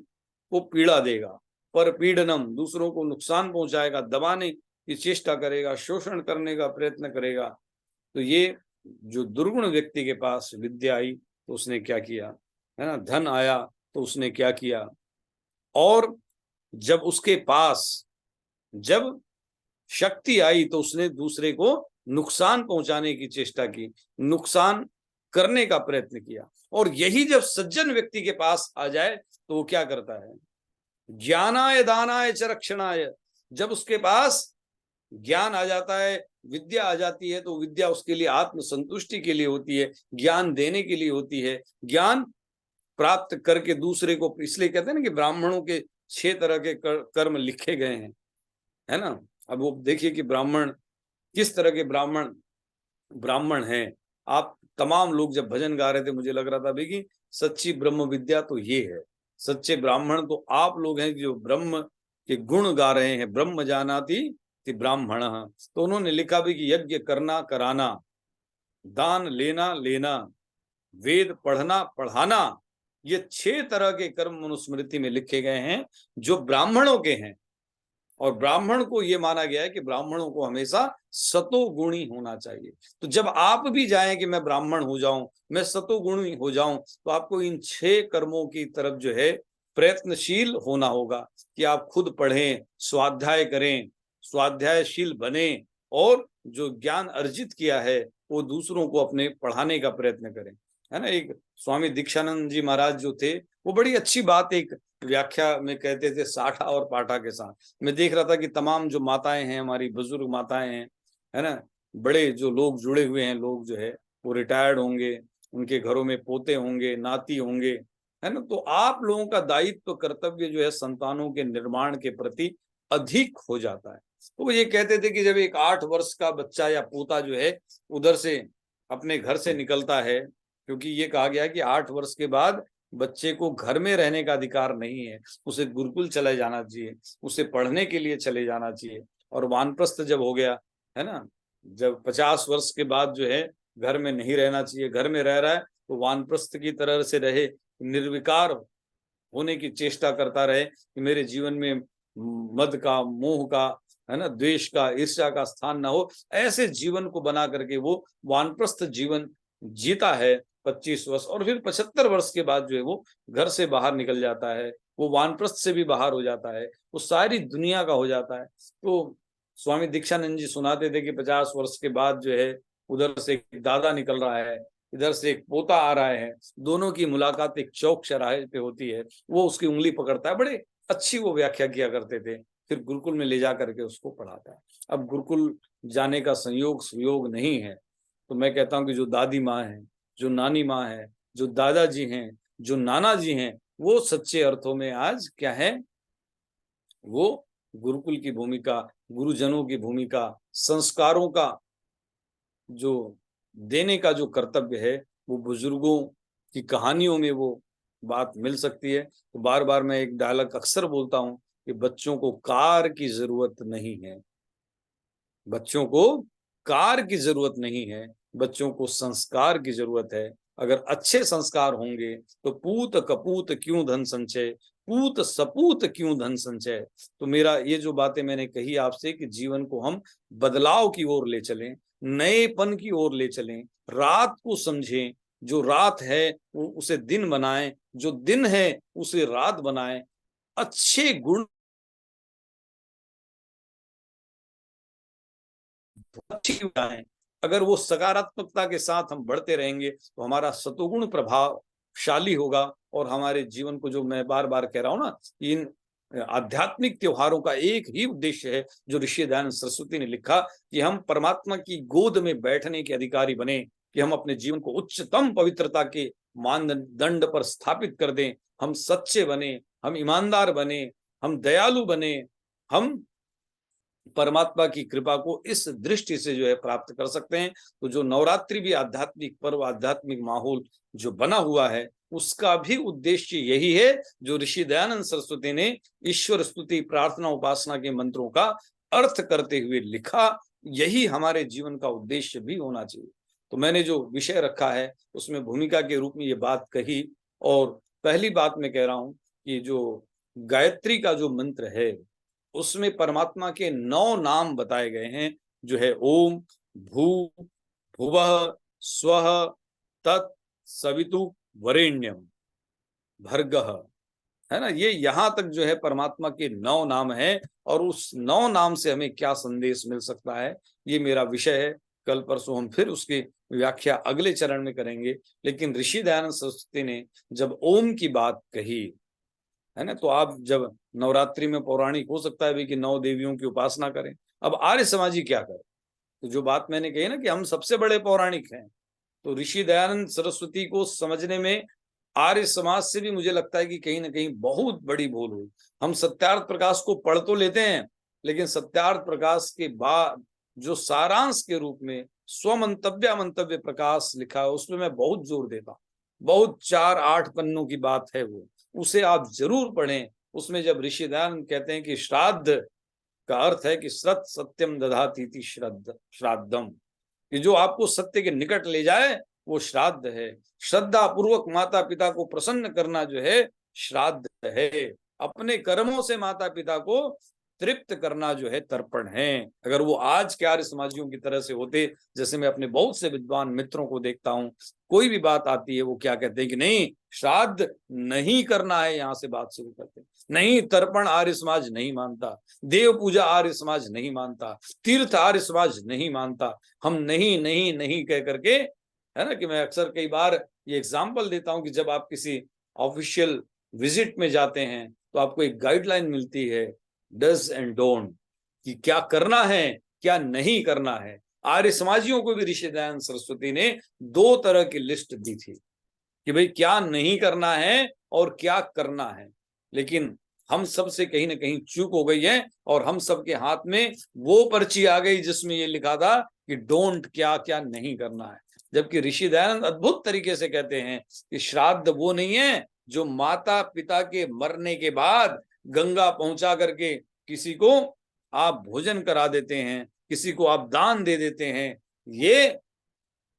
को पीड़ा देगा। पर पीड़नम, दूसरों को नुकसान पहुंचाएगा, दबाने की चेष्टा करेगा, शोषण करने का प्रयत्न करेगा। तो ये जो दुर्गुण व्यक्ति के पास विद्या आई तो उसने क्या किया, है ना, धन आया तो उसने क्या किया, और जब उसके पास जब शक्ति आई तो उसने दूसरे को नुकसान पहुंचाने की चेष्टा की, नुकसान करने का प्रयत्न किया। और यही जब सज्जन व्यक्ति के पास आ जाए तो वो क्या करता है, ज्ञानाय दानाय च रक्षणाय, जब उसके पास ज्ञान आ जाता है, विद्या आ जाती है, तो विद्या उसके लिए आत्म संतुष्टि के लिए होती है, ज्ञान देने के लिए होती है, ज्ञान प्राप्त करके दूसरे को, इसलिए कहते हैं ना कि ब्राह्मणों के 6 तरह के कर्म लिखे गए हैं, है ना। अब वो देखिए कि ब्राह्मण किस तरह के ब्राह्मण ब्राह्मण हैं। आप तमाम लोग जब भजन गा रहे थे मुझे लग रहा था भाई कि सच्ची ब्रह्म विद्या तो ये है, सच्चे ब्राह्मण तो आप लोग हैं जो ब्रह्म के गुण गा रहे हैं। ब्रह्म जानाति कि ब्राह्मण, तो उन्होंने लिखा भी कि यज्ञ करना कराना, दान लेना लेना, वेद पढ़ना पढ़ाना, ये 6 तरह के कर्म मनुस्मृति में लिखे गए हैं जो ब्राह्मणों के हैं। और ब्राह्मण को ये माना गया है कि ब्राह्मणों को हमेशा सतोगुणी होना चाहिए। तो जब आप भी जाएं कि मैं ब्राह्मण हो जाऊं, मैं सतोगुणी हो जाऊं, तो आपको इन 6 कर्मों की तरफ जो है प्रयत्नशील होना होगा कि आप खुद पढ़ें, स्वाध्याय करें, स्वाध्यायशील बने, और जो ज्ञान अर्जित किया है वो दूसरों को अपने पढ़ाने का प्रयत्न करें, है ना। एक स्वामी दीक्षानंद जी महाराज जो थे वो बड़ी अच्छी बात एक व्याख्या में कहते थे, साठा और पाठा के साथ। मैं देख रहा था कि तमाम जो माताएं हैं, हमारी बुजुर्ग माताएं हैं, है ना, बड़े जो लोग जुड़े हुए हैं, लोग जो है वो रिटायर्ड होंगे, उनके घरों में पोते होंगे, नाती होंगे, है ना। तो आप लोगों का दायित्व कर्तव्य जो है संतानों के निर्माण के प्रति अधिक हो जाता है। तो वो ये कहते थे कि जब एक 8 वर्ष का बच्चा या पोता जो है उधर से अपने घर से निकलता है, क्योंकि ये कहा गया है कि 8 वर्ष के बाद बच्चे को घर में रहने का अधिकार नहीं है, उसे गुरुकुल चले जाना चाहिए, उसे पढ़ने के लिए चले जाना चाहिए। और वानप्रस्थ जब हो गया, है ना, जब 50 वर्ष के बाद जो है घर में नहीं रहना चाहिए, घर में रह रहा है तो वानप्रस्थ की तरह से रहे, निर्विकार होने की चेष्टा करता रहे कि मेरे जीवन में मद का, मोह का, है ना, द्वेष का, ईर्ष्या का स्थान ना हो। ऐसे जीवन को बना करके वो वानप्रस्थ जीवन जीता है 25 वर्ष, और फिर 75 वर्ष के बाद जो है वो घर से बाहर निकल जाता है, वो वानप्रस्थ से भी बाहर हो जाता है, वो सारी दुनिया का हो जाता है। तो स्वामी दीक्षानंद जी सुनाते थे कि 50 वर्ष के बाद जो है उधर से एक दादा निकल रहा है, इधर से एक पोता आ रहा है, दोनों की मुलाकात एक चौक चौराहे पे होती है, वो उसकी उंगली पकड़ता है। बड़े अच्छी वो व्याख्या किया करते थे। फिर गुरुकुल में ले जा करके उसको पढ़ाता है। अब गुरुकुल जाने का संयोग सुयोग नहीं है, तो मैं कहता हूँ कि जो दादी माँ है, जो नानी माँ है, जो दादाजी हैं, जो नाना जी हैं, वो सच्चे अर्थों में आज क्या है, वो गुरुकुल की भूमिका, गुरुजनों की भूमिका, संस्कारों का जो देने का जो कर्तव्य है वो बुजुर्गों कि कहानियों में वो बात मिल सकती है। तो बार बार मैं एक डायलॉग अक्सर बोलता हूं कि बच्चों को कार की जरूरत नहीं है, बच्चों को कार की जरूरत नहीं है, बच्चों को संस्कार की जरूरत है। अगर अच्छे संस्कार होंगे तो पूत कपूत क्यों धन संचय, पूत सपूत क्यों धन संचय। तो मेरा ये जो बातें मैंने कही आपसे कि जीवन को हम बदलाव की ओर ले चलें, नएपन की ओर ले चलें, रात को समझें, जो रात है वो उसे दिन बनाएं, जो दिन है उसे रात बनाएं, अच्छे गुण अच्छी है। अगर वो सकारात्मकता के साथ हम बढ़ते रहेंगे तो हमारा सतोगुण प्रभावशाली होगा। और हमारे जीवन को, जो मैं बार बार कह रहा हूं ना, इन आध्यात्मिक त्योहारों का एक ही उद्देश्य है जो ऋषि दयानंद सरस्वती ने लिखा, कि हम परमात्मा की गोद में बैठने के अधिकारी बने, कि हम अपने जीवन को उच्चतम पवित्रता के मानदंड पर स्थापित कर दें। हम सच्चे बने, हम ईमानदार बने, हम दयालु बने, हम परमात्मा की कृपा को इस दृष्टि से जो है प्राप्त कर सकते हैं। तो जो नवरात्रि भी आध्यात्मिक पर्व, आध्यात्मिक माहौल जो बना हुआ है, उसका भी उद्देश्य यही है जो ऋषि दयानंद सरस्वती ने ईश्वर स्तुति प्रार्थना उपासना के मंत्रों का अर्थ करते हुए लिखा। यही हमारे जीवन का उद्देश्य भी होना चाहिए। तो मैंने जो विषय रखा है उसमें भूमिका के रूप में ये बात कही। और पहली बात मैं कह रहा हूं कि जो गायत्री का जो मंत्र है उसमें परमात्मा के 9 नाम बताए गए हैं, जो है ओम, भू, भुवः, स्वः, तत्, सवितु, वरेण्यम, भर्गः, है ना। ये यहां तक जो है परमात्मा के 9 नाम है। और उस 9 नाम से हमें क्या संदेश मिल सकता है, ये मेरा विषय है। कल परसों हम फिर उसकी व्याख्या अगले चरण में करेंगे। लेकिन ऋषि दयानंद सरस्वती ने जब ओम की बात कही, है ना, तो आप जब नवरात्रि में पौराणिक हो सकता है भी कि 9 देवियों की उपासना करें। अब आर्य समाजी क्या करें? तो जो बात मैंने कही ना कि हम सबसे बड़े पौराणिक हैं, तो ऋषि दयानंद सरस्वती को समझने में आर्य समाज से भी मुझे लगता है कि कहीं ना कहीं बहुत बड़ी भूल हुई। हम सत्यार्थ प्रकाश को पढ़ तो लेते हैं, लेकिन सत्यार्थ प्रकाश के बाद जो सारांश के रूप में स्वमंतव्य मंतव्य प्रकाश लिखा है उसमें मैं बहुत जोर देता हूँ। बहुत 4-8 पन्नों की बात है वो, उसे आप जरूर पढ़ें। उसमें जब ऋषि दयानंद कहते हैं कि श्राद्ध का अर्थ है कि सत सत्यम दधातीति श्राद्धम, कि जो आपको सत्य के निकट ले जाए वो श्राद्ध है। श्रद्धा पूर्वक माता पिता को प्रसन्न करना जो है श्राद्ध है। अपने कर्मों से माता पिता को तृप्त करना जो है तर्पण है। अगर वो आज के आर्य समाजियों की तरह से होते, जैसे मैं अपने बहुत से विद्वान मित्रों को देखता हूं, कोई भी बात आती है वो क्या कहते हैं कि नहीं, श्राद्ध नहीं करना है, यहां से बात शुरू करते हैं। नहीं, तर्पण आर्य समाज नहीं मानता, देव पूजा आर्य समाज नहीं मानता, तीर्थ आर्य समाज नहीं मानता। हम नहीं नहीं नहीं कह करके, है ना, कि मैं अक्सर कई बार ये एग्जाम्पल देता हूं कि जब आप किसी ऑफिशियल विजिट में जाते हैं तो आपको एक गाइडलाइन मिलती है, डज एंड डोंट, कि क्या करना है क्या नहीं करना है। आर्य समाजियों को भी ऋषि दयानंद सरस्वती ने 2 तरह की लिस्ट दी थी कि भाई क्या नहीं करना है और क्या करना है। लेकिन हम सब से कहीं ना कहीं चूक हो गई है और हम सबके हाथ में वो पर्ची आ गई जिसमें ये लिखा था कि डोंट क्या क्या नहीं करना है। जबकि ऋषि दयानंद अद्भुत तरीके से कहते हैं कि श्राद्ध वो नहीं है जो माता पिता के मरने के बाद गंगा पहुंचा करके किसी को आप भोजन करा देते हैं, किसी को आप दान दे देते हैं। ये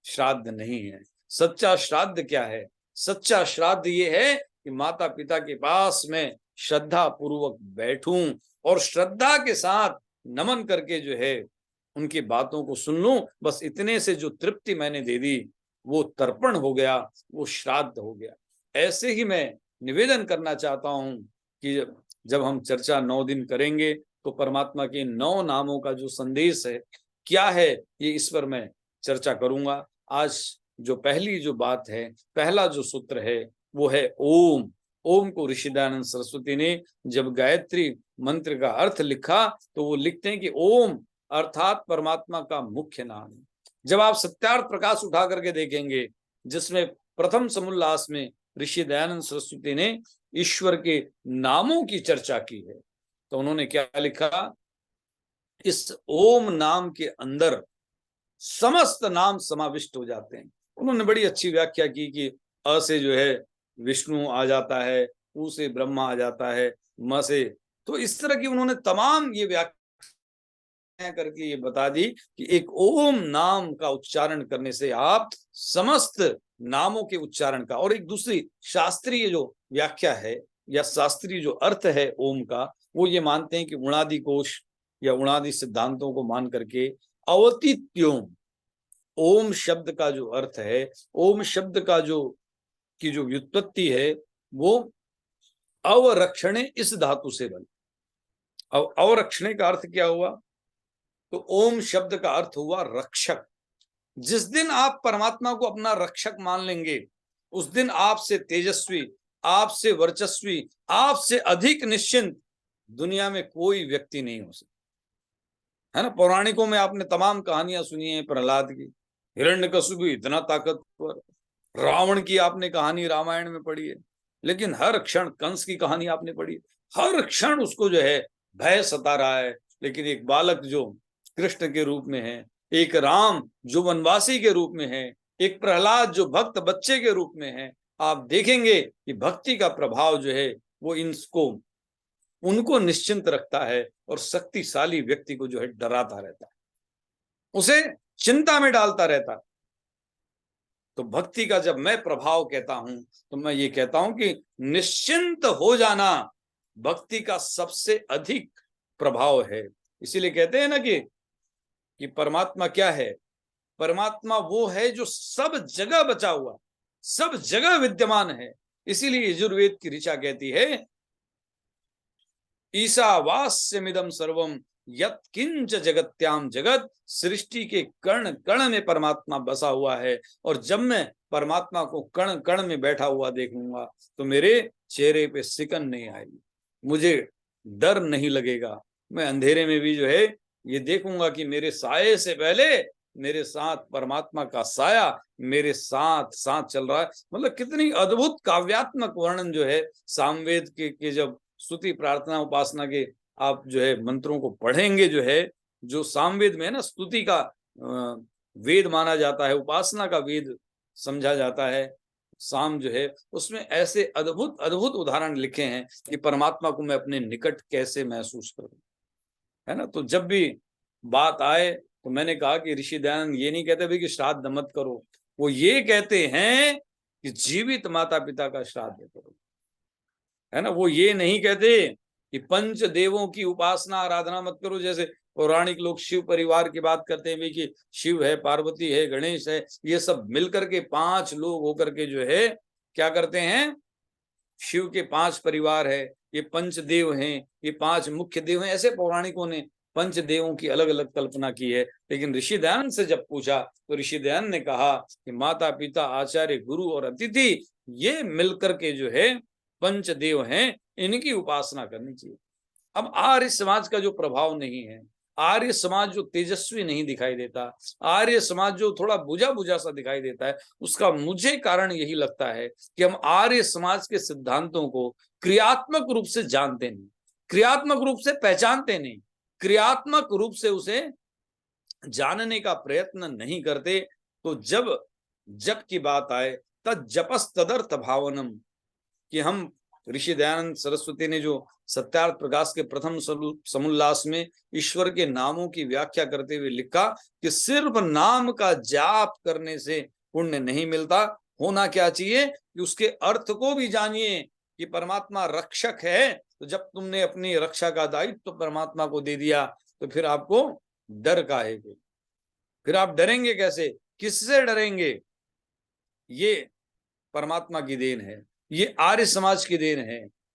श्राद्ध नहीं है। सच्चा श्राद्ध क्या है? सच्चा श्राद्ध ये है कि माता पिता के पास मैं श्रद्धा पूर्वक बैठूं और श्रद्धा के साथ नमन करके जो है उनकी बातों को सुन लूं। बस इतने से जो तृप्ति मैंने दे दी वो तर्पण हो गया, वो श्राद्ध हो गया। ऐसे ही मैं निवेदन करना चाहता हूं कि जब हम चर्चा 9 दिन करेंगे तो परमात्मा के 9 नामों का जो संदेश है क्या है, ये इस पर मैं चर्चा करूंगा। आज जो पहली जो बात है, पहला जो सूत्र है वो है ओम। ओम को ऋषि दयानंद सरस्वती ने जब गायत्री मंत्र का अर्थ लिखा तो वो लिखते हैं कि ओम अर्थात परमात्मा का मुख्य नाम। जब आप सत्यार्थ प्रकाश उठा करके देखेंगे जिसमें प्रथम समुल्लास में ऋषि दयानंद सरस्वती ने ईश्वर के नामों की चर्चा की है, तो उन्होंने क्या लिखा, इस ओम नाम के अंदर समस्त नाम समाविष्ट हो जाते हैं। उन्होंने बड़ी अच्छी व्याख्या की कि अ से जो है विष्णु आ जाता है, उ से ब्रह्मा आ जाता है, म से, तो इस तरह की उन्होंने तमाम ये व्याख्या करके ये बता दी कि एक ओम नाम का उच्चारण करने से आप समस्त नामों के उच्चारण का, और एक दूसरी शास्त्रीय जो व्याख्या है या शास्त्रीय जो अर्थ है ओम का, वो ये मानते हैं कि उणादि कोश या उणादि सिद्धांतों को मान करके अवतित्योम, ओम शब्द का जो अर्थ है, ओम शब्द का जो व्युत्पत्ति है, वो अवरक्षणे इस धातु से बने। अब अवरक्षणे का अर्थ क्या हुआ? तो ओम शब्द का अर्थ हुआ रक्षक। जिस दिन आप परमात्मा को अपना रक्षक मान लेंगे, उस दिन आपसे तेजस्वी, आपसे वर्चस्वी, आपसे अधिक निश्चिंत दुनिया में कोई व्यक्ति नहीं हो सकता, है ना। पौराणिकों में आपने तमाम कहानियां सुनी है, प्रहलाद की, हिरण्यकशिपु इतना ताकतवर, रावण की आपने कहानी रामायण में पढ़ी है, लेकिन हर क्षण कंस की कहानी आपने पढ़ी है, हर क्षण उसको जो है भय सता रहा है। लेकिन एक बालक जो कृष्ण के रूप में है, एक राम जो वनवासी के रूप में है, एक प्रहलाद जो भक्त बच्चे के रूप में है, आप देखेंगे कि भक्ति का प्रभाव जो है वो इनको उनको निश्चिंत रखता है और शक्तिशाली व्यक्ति को जो है डराता रहता है, उसे चिंता में डालता रहता है। तो भक्ति का जब मैं प्रभाव कहता हूं, तो मैं ये कहता हूं कि निश्चिंत हो जाना भक्ति का सबसे अधिक प्रभाव है। इसीलिए कहते हैं ना कि परमात्मा क्या है? परमात्मा वो है जो सब जगह बचा हुआ, सब जगह विद्यमान है। इसीलिए यजुर्वेद की ऋचा कहती है, ईशावास्यमिदं सर्वम यत्किंच जगत्याम जगत, सृष्टि के कण कण में परमात्मा बसा हुआ है। और जब मैं परमात्मा को कण कण में बैठा हुआ देखूंगा, तो मेरे चेहरे पे सिकन नहीं आएगी, मुझे डर नहीं लगेगा। मैं अंधेरे में भी जो है ये देखूंगा कि मेरे साये से पहले मेरे साथ परमात्मा का साया मेरे साथ साथ चल रहा है। मतलब कितनी अद्भुत काव्यात्मक वर्णन जो है सामवेद के जब स्तुति प्रार्थना उपासना के आप जो है मंत्रों को पढ़ेंगे, जो है जो सामवेद में है ना, स्तुति का वेद माना जाता है, उपासना का वेद समझा जाता है, साम जो है उसमें ऐसे अद्भुत अद्भुत उदाहरण लिखे हैं कि परमात्मा को मैं अपने निकट कैसे महसूस करूं, है ना। तो जब भी बात आए तो मैंने कहा कि ऋषि दयानंद ये नहीं कहते भाई कि श्राद्ध मत करो, वो ये कहते हैं कि जीवित माता पिता का श्राद्ध करो, है ना। वो ये नहीं कहते कि पंच देवों की उपासना आराधना मत करो। जैसे पौराणिक लोग शिव परिवार की बात करते हैं कि शिव है, पार्वती है, गणेश है, ये सब मिलकर के 5 लोग होकर के जो है क्या करते हैं, शिव के 5 परिवार है, ये पंच देव हैं, ये 5 मुख्य देव हैं। ऐसे पौराणिकों ने पंच देवों की अलग अलग कल्पना की है। लेकिन ऋषि दयानंद से जब पूछा तो ऋषि दयानंद ने कहा कि माता पिता आचार्य गुरु और अतिथि ये मिलकर के जो है पंच देव हैं, इनकी उपासना करनी चाहिए। अब आर्य समाज का जो प्रभाव नहीं है, आर्य समाज जो तेजस्वी नहीं दिखाई देता, आर्य समाज जो थोड़ा बुझा बुझा सा दिखाई देता है, उसका मुझे कारण यही लगता है कि हम आर्य समाज के सिद्धांतों को क्रियात्मक रूप से जानते नहीं, क्रियात्मक रूप से पहचानते नहीं, क्रियात्मक रूप से उसे जानने का प्रयत्न नहीं करते। तो जब जप की बात आए तद जपस तदर्थ भावनम, कि हम ऋषि दयानंद सरस्वती ने जो सत्यार्थ प्रकाश के प्रथम समुल्लास में ईश्वर के नामों की व्याख्या करते हुए लिखा कि सिर्फ नाम का जाप करने से पुण्य नहीं मिलता, होना क्या चाहिए कि उसके अर्थ को भी जानिए कि परमात्मा रक्षक है। तो जब तुमने अपनी रक्षा का दायित्व तो परमात्मा को दे दिया, तो फिर आपको डर काहे को? फिर आप डरेंगे कैसे? किससे डरेंगे? ये परमात्मा की देन है, ये आर्य समाज की देन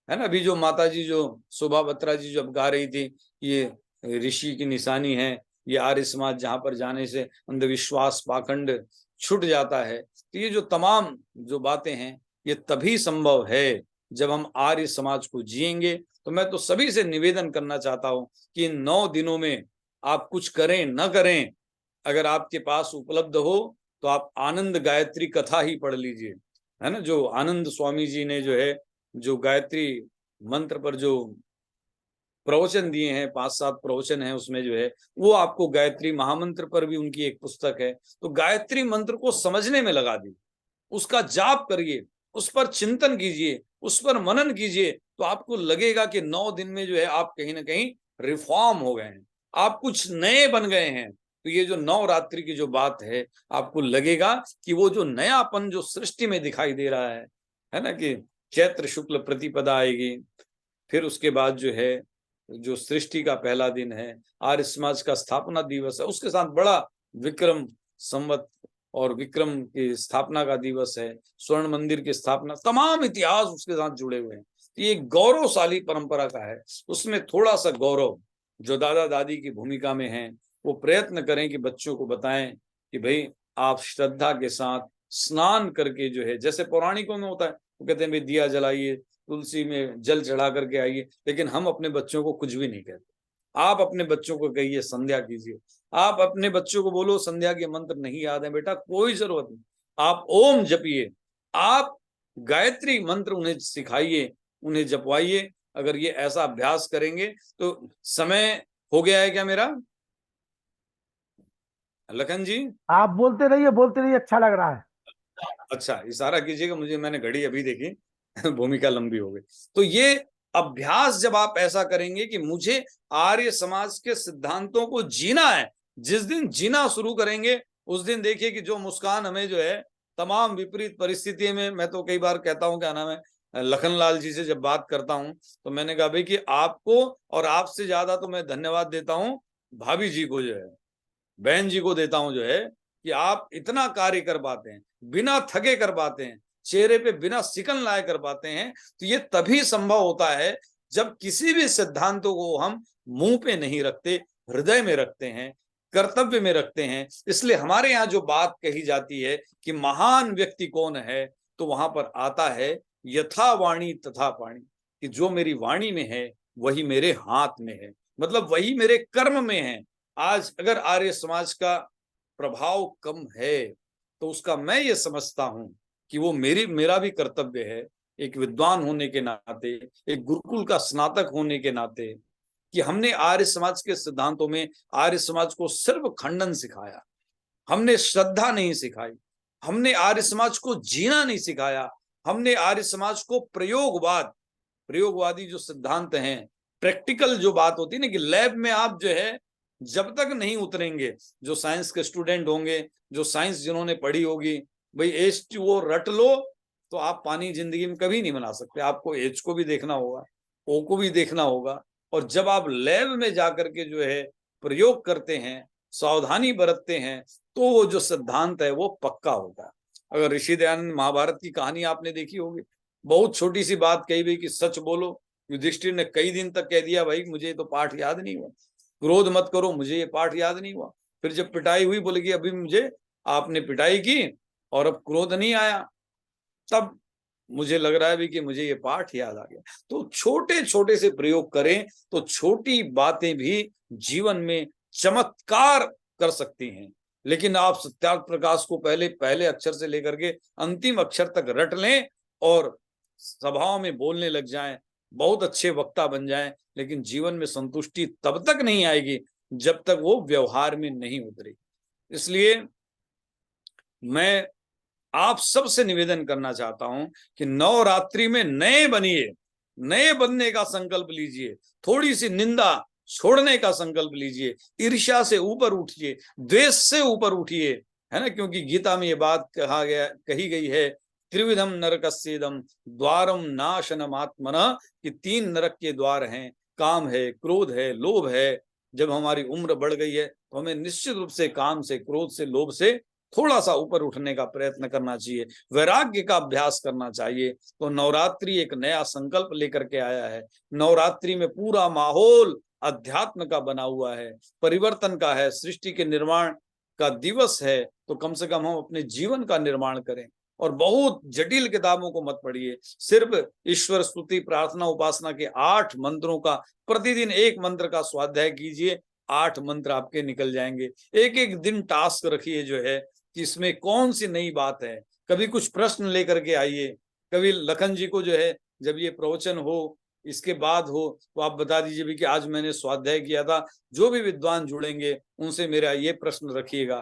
है ना। अभी जो माता जी जो शोभा बत्रा जी जब गा रही थी, ये ऋषि की निशानी है, ये आर्य समाज जहां पर जाने से अंधविश्वास पाखंड छूट जाता है। तो ये जो तमाम जो बातें हैं ये तभी संभव है जब हम आर्य समाज को जिएंगे। तो मैं तो सभी से निवेदन करना चाहता हूं कि इन 9 दिनों में आप कुछ करें न करें, अगर आपके पास उपलब्ध हो तो आप आनंद गायत्री कथा ही पढ़ लीजिए, है ना। जो आनंद स्वामी जी ने जो है जो गायत्री मंत्र पर जो प्रवचन दिए हैं, 5-7 प्रवचन हैं उसमें जो है, वो आपको गायत्री महामंत्र पर भी उनकी एक पुस्तक है। तो गायत्री मंत्र को समझने में लगा दी, उसका जाप करिए, उस पर चिंतन कीजिए, उस पर मनन कीजिए, तो आपको लगेगा कि 9 दिन में जो है आप कहीं ना कहीं रिफॉर्म हो गए हैं, आप कुछ नए बन गए हैं। तो ये जो नवरात्रि की जो बात है, आपको लगेगा कि वो जो नयापन जो सृष्टि में दिखाई दे रहा है ना, कि चैत्र शुक्ल प्रतिपदा आएगी, फिर उसके बाद जो है जो सृष्टि का पहला दिन है, आर्य समाज का स्थापना दिवस है, उसके साथ बड़ा विक्रम संवत और विक्रम की स्थापना का दिवस है, स्वर्ण मंदिर की स्थापना, तमाम इतिहास उसके साथ जुड़े हुए हैं। तो ये गौरवशाली परंपरा का है। उसमें थोड़ा सा गौरव जो दादा दादी की भूमिका में है, वो प्रयत्न करें कि बच्चों को बताएं कि भाई आप श्रद्धा के साथ स्नान करके जो है, जैसे पौराणिकों में होता है, वो कहते हैं भाई दिया जलाइए, तुलसी में जल चढ़ा करके आइए, लेकिन हम अपने बच्चों को कुछ भी नहीं कहते। आप अपने बच्चों को कहिए संध्या कीजिए, आप अपने बच्चों को बोलो संध्या के मंत्र नहीं याद है बेटा, कोई जरूरत नहीं, आप ओम जपिए, आप गायत्री मंत्र उन्हें सिखाइए, उन्हें जपवाइए। अगर ये ऐसा अभ्यास करेंगे तो समय हो गया है क्या मेरा लखन जी? आप बोलते रहिए, अच्छा लग रहा है। अच्छा, इशारा कीजिएगा मुझे, मैंने घड़ी अभी देखी भूमिका लंबी हो गई। तो ये अभ्यास जब आप ऐसा करेंगे कि मुझे आर्य समाज के सिद्धांतों को जीना है, जिस दिन जीना शुरू करेंगे उस दिन देखिए कि जो मुस्कान हमें जो है तमाम विपरीत परिस्थिति में, मैं तो कई बार कहता हूं, क्या नाम है, लखन लाल जी से जब बात करता हूं तो मैंने कहा भाई कि आपको और आपसे ज्यादा तो मैं धन्यवाद देता हूं भाभी जी को, जो है बहन जी को देता हूं, जो है कि आप इतना कार्य कर पाते हैं, बिना थके कर पाते हैं, चेहरे पे बिना सिकन लाए कर पाते हैं। तो ये तभी संभव होता है जब किसी भी सिद्धांतों को हम मुंह पे नहीं रखते, हृदय में रखते हैं, कर्तव्य में रखते हैं। इसलिए हमारे यहाँ जो बात कही जाती है कि महान व्यक्ति कौन है, तो वहां पर आता है यथा वाणी तथा पाणी, कि जो मेरी वाणी में है वही मेरे हाथ में है, मतलब वही मेरे कर्म में है। आज अगर आर्य समाज का प्रभाव कम है तो उसका मैं ये समझता हूं कि वो मेरा भी कर्तव्य है, एक विद्वान होने के नाते, एक गुरुकुल का स्नातक होने के नाते, कि हमने आर्य समाज के सिद्धांतों में आर्य समाज को सिर्फ खंडन सिखाया, हमने श्रद्धा नहीं सिखाई, हमने आर्य समाज को जीना नहीं सिखाया, हमने आर्य समाज को प्रयोगवादी जो सिद्धांत हैं, प्रैक्टिकल जो बात होती है ना, कि लैब में आप जो है जब तक नहीं उतरेंगे, जो साइंस के स्टूडेंट होंगे, जो साइंस जिन्होंने पढ़ी होगी, भाई H2O रट लो तो आप पानी जिंदगी में कभी नहीं बना सकते, आपको H को भी देखना होगा, O को भी देखना होगा। और जब आप लैब में जाकर के जो है प्रयोग करते हैं, सावधानी बरतते हैं, तो वो जो सिद्धांत है वो पक्का होता है। अगर ऋषि दयानंद महाभारत की कहानी आपने देखी होगी, बहुत छोटी सी बात कही भाई कि सच बोलो, युधिष्ठिर ने कई दिन तक कह दिया भाई मुझे तो पाठ याद नहीं हुआ, क्रोध मत करो, मुझे ये पाठ याद नहीं हुआ। फिर जब पिटाई हुई, बोले कि अभी मुझे आपने पिटाई की और अब क्रोध नहीं आया, तब मुझे लग रहा है भी कि मुझे ये पाठ याद आ गया। तो छोटे छोटे से प्रयोग करें तो छोटी बातें भी जीवन में चमत्कार कर सकती हैं। लेकिन आप सत्यार्थ प्रकाश को पहले पहले अक्षर से लेकर के अंतिम अक्षर तक रट लें और सभाओं में बोलने लग जाएं, बहुत अच्छे वक्ता बन जाएं, लेकिन जीवन में संतुष्टि तब तक नहीं आएगी जब तक वो व्यवहार में नहीं उतरेगी। इसलिए मैं आप सबसे निवेदन करना चाहता हूं कि नवरात्रि में नए बनिए, नए बनने का संकल्प लीजिए, थोड़ी सी निंदा छोड़ने का संकल्प लीजिए, ईर्ष्या से ऊपर उठिए, द्वेष से ऊपर उठिए, है ना, क्योंकि गीता में ये बात कही गई है, त्रिविधम नरकस्येदम द्वारम नाशनम आत्मनः, कि 3 नरक के द्वार हैं, काम है, क्रोध है, लोभ है। जब हमारी उम्र बढ़ गई है तो हमें निश्चित रूप से काम से, क्रोध से, लोभ से थोड़ा सा ऊपर उठने का प्रयत्न करना चाहिए, वैराग्य का अभ्यास करना चाहिए। तो नवरात्रि एक नया संकल्प लेकर के आया है। नवरात्रि में पूरा माहौल अध्यात्म का बना हुआ है, परिवर्तन का है, सृष्टि के निर्माण का दिवस है। तो कम से कम हम अपने जीवन का निर्माण करें और बहुत जटिल किताबों को मत पढ़िए, सिर्फ ईश्वर स्तुति प्रार्थना उपासना के 8 मंत्रों का प्रतिदिन एक मंत्र का स्वाध्याय कीजिए, 8 मंत्र आपके निकल जाएंगे। एक एक दिन टास्क रखिए जो है कि इसमें कौन सी नई बात है, कभी कुछ प्रश्न लेकर के आइए, कभी लखन जी को जो है जब ये प्रवचन हो इसके बाद हो तो आप बता दीजिए भी कि आज मैंने स्वाध्याय किया था, जो भी विद्वान जुड़ेंगे उनसे मेरा ये प्रश्न रखिएगा।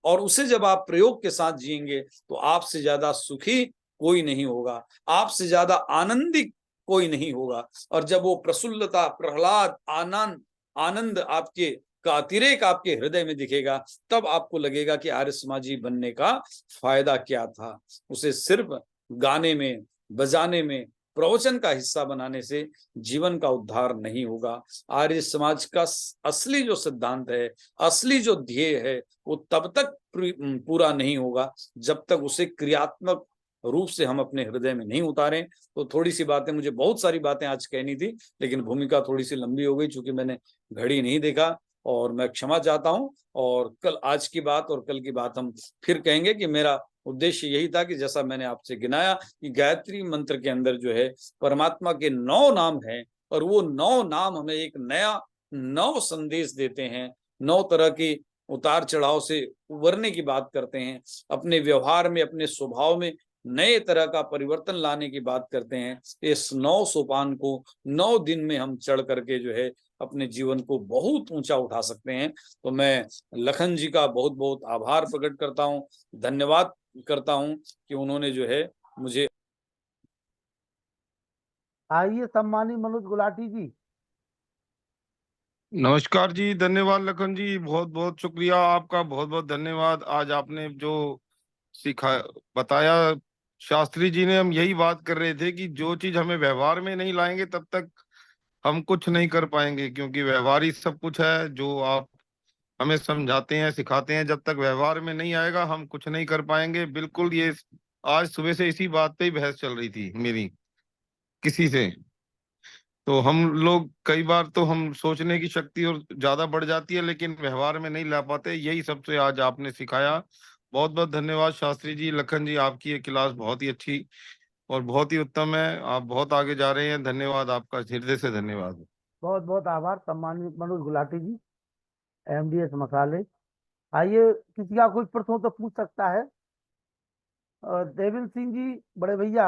और उसे जब आप प्रयोग के साथ जिएंगे तो आपसे ज्यादा सुखी कोई नहीं होगा, आपसे ज्यादा आनंदित कोई नहीं होगा। और जब वो प्रसुल्लता, प्रहलाद, आनंद आनंद आपके का अतिरेक आपके हृदय में दिखेगा, तब आपको लगेगा कि आर्य समाजी बनने का फायदा क्या था। उसे सिर्फ गाने में, बजाने में, प्रवचन का हिस्सा बनाने से जीवन का उद्धार नहीं होगा। आर्य समाज का असली जो सिद्धांत है, असली जो ध्येय है, वो तब तक पूरा नहीं होगा जब तक उसे क्रियात्मक रूप से हम अपने हृदय में नहीं उतारें। तो थोड़ी सी बातें, मुझे बहुत सारी बातें आज कहनी थी, लेकिन भूमिका थोड़ी सी लंबी हो गई चूंकि मैंने घड़ी नहीं देखा, और मैं क्षमा चाहता हूं। और कल, आज की बात और कल की बात हम फिर कहेंगे कि मेरा उद्देश्य यही था कि जैसा मैंने आपसे गिनाया कि गायत्री मंत्र के अंदर जो है परमात्मा के 9 नाम हैं, और वो 9 नाम हमें एक नया 9 संदेश देते हैं, 9 तरह की उतार चढ़ाव से उबरने की बात करते हैं, अपने व्यवहार में, अपने स्वभाव में नए तरह का परिवर्तन लाने की बात करते हैं। इस 9 सोपान को 9 दिन में हम चढ़ करके जो है अपने जीवन को बहुत ऊंचा उठा सकते हैं। तो मैं लखन जी का बहुत बहुत आभार प्रकट करता हूँ, धन्यवाद करता हूँ कि उन्होंने जो है मुझे। आइए सम्मानित मनोज गुलाटी जी। नमस्कार जी, धन्यवाद लखन जी, बहुत बहुत शुक्रिया आपका, बहुत बहुत धन्यवाद। आज आपने जो सिखा बताया शास्त्री जी ने, हम यही बात कर रहे थे कि जो चीज हमें व्यवहार में नहीं लाएंगे तब तक हम कुछ नहीं कर पाएंगे, क्योंकि व्यवहार ही सब कुछ है। जो आप हमें समझाते हैं, सिखाते हैं, जब तक व्यवहार में नहीं आएगा हम कुछ नहीं कर पाएंगे। बिल्कुल, ये आज सुबह से इसी बात पे ही बहस चल रही थी मेरी किसी से। तो हम लोग कई बार तो हम सोचने की शक्ति और ज्यादा बढ़ जाती है, लेकिन व्यवहार में नहीं ला पाते। यही सबसे आज आपने सिखाया। बहुत बहुत धन्यवाद शास्त्री जी, लखन जी, आपकी ये क्लास बहुत ही अच्छी और बहुत ही उत्तम है। आप बहुत आगे जा रहे हैं, धन्यवाद आपका, हृदय से धन्यवाद। बहुत बहुत आभार सम्मानित मनोज गुलाटी जी, एमडीएस मसाले। आइए, किसी का कोई प्रश्न हो तो पूछ सकता है। देविल सिंह जी बड़े भैया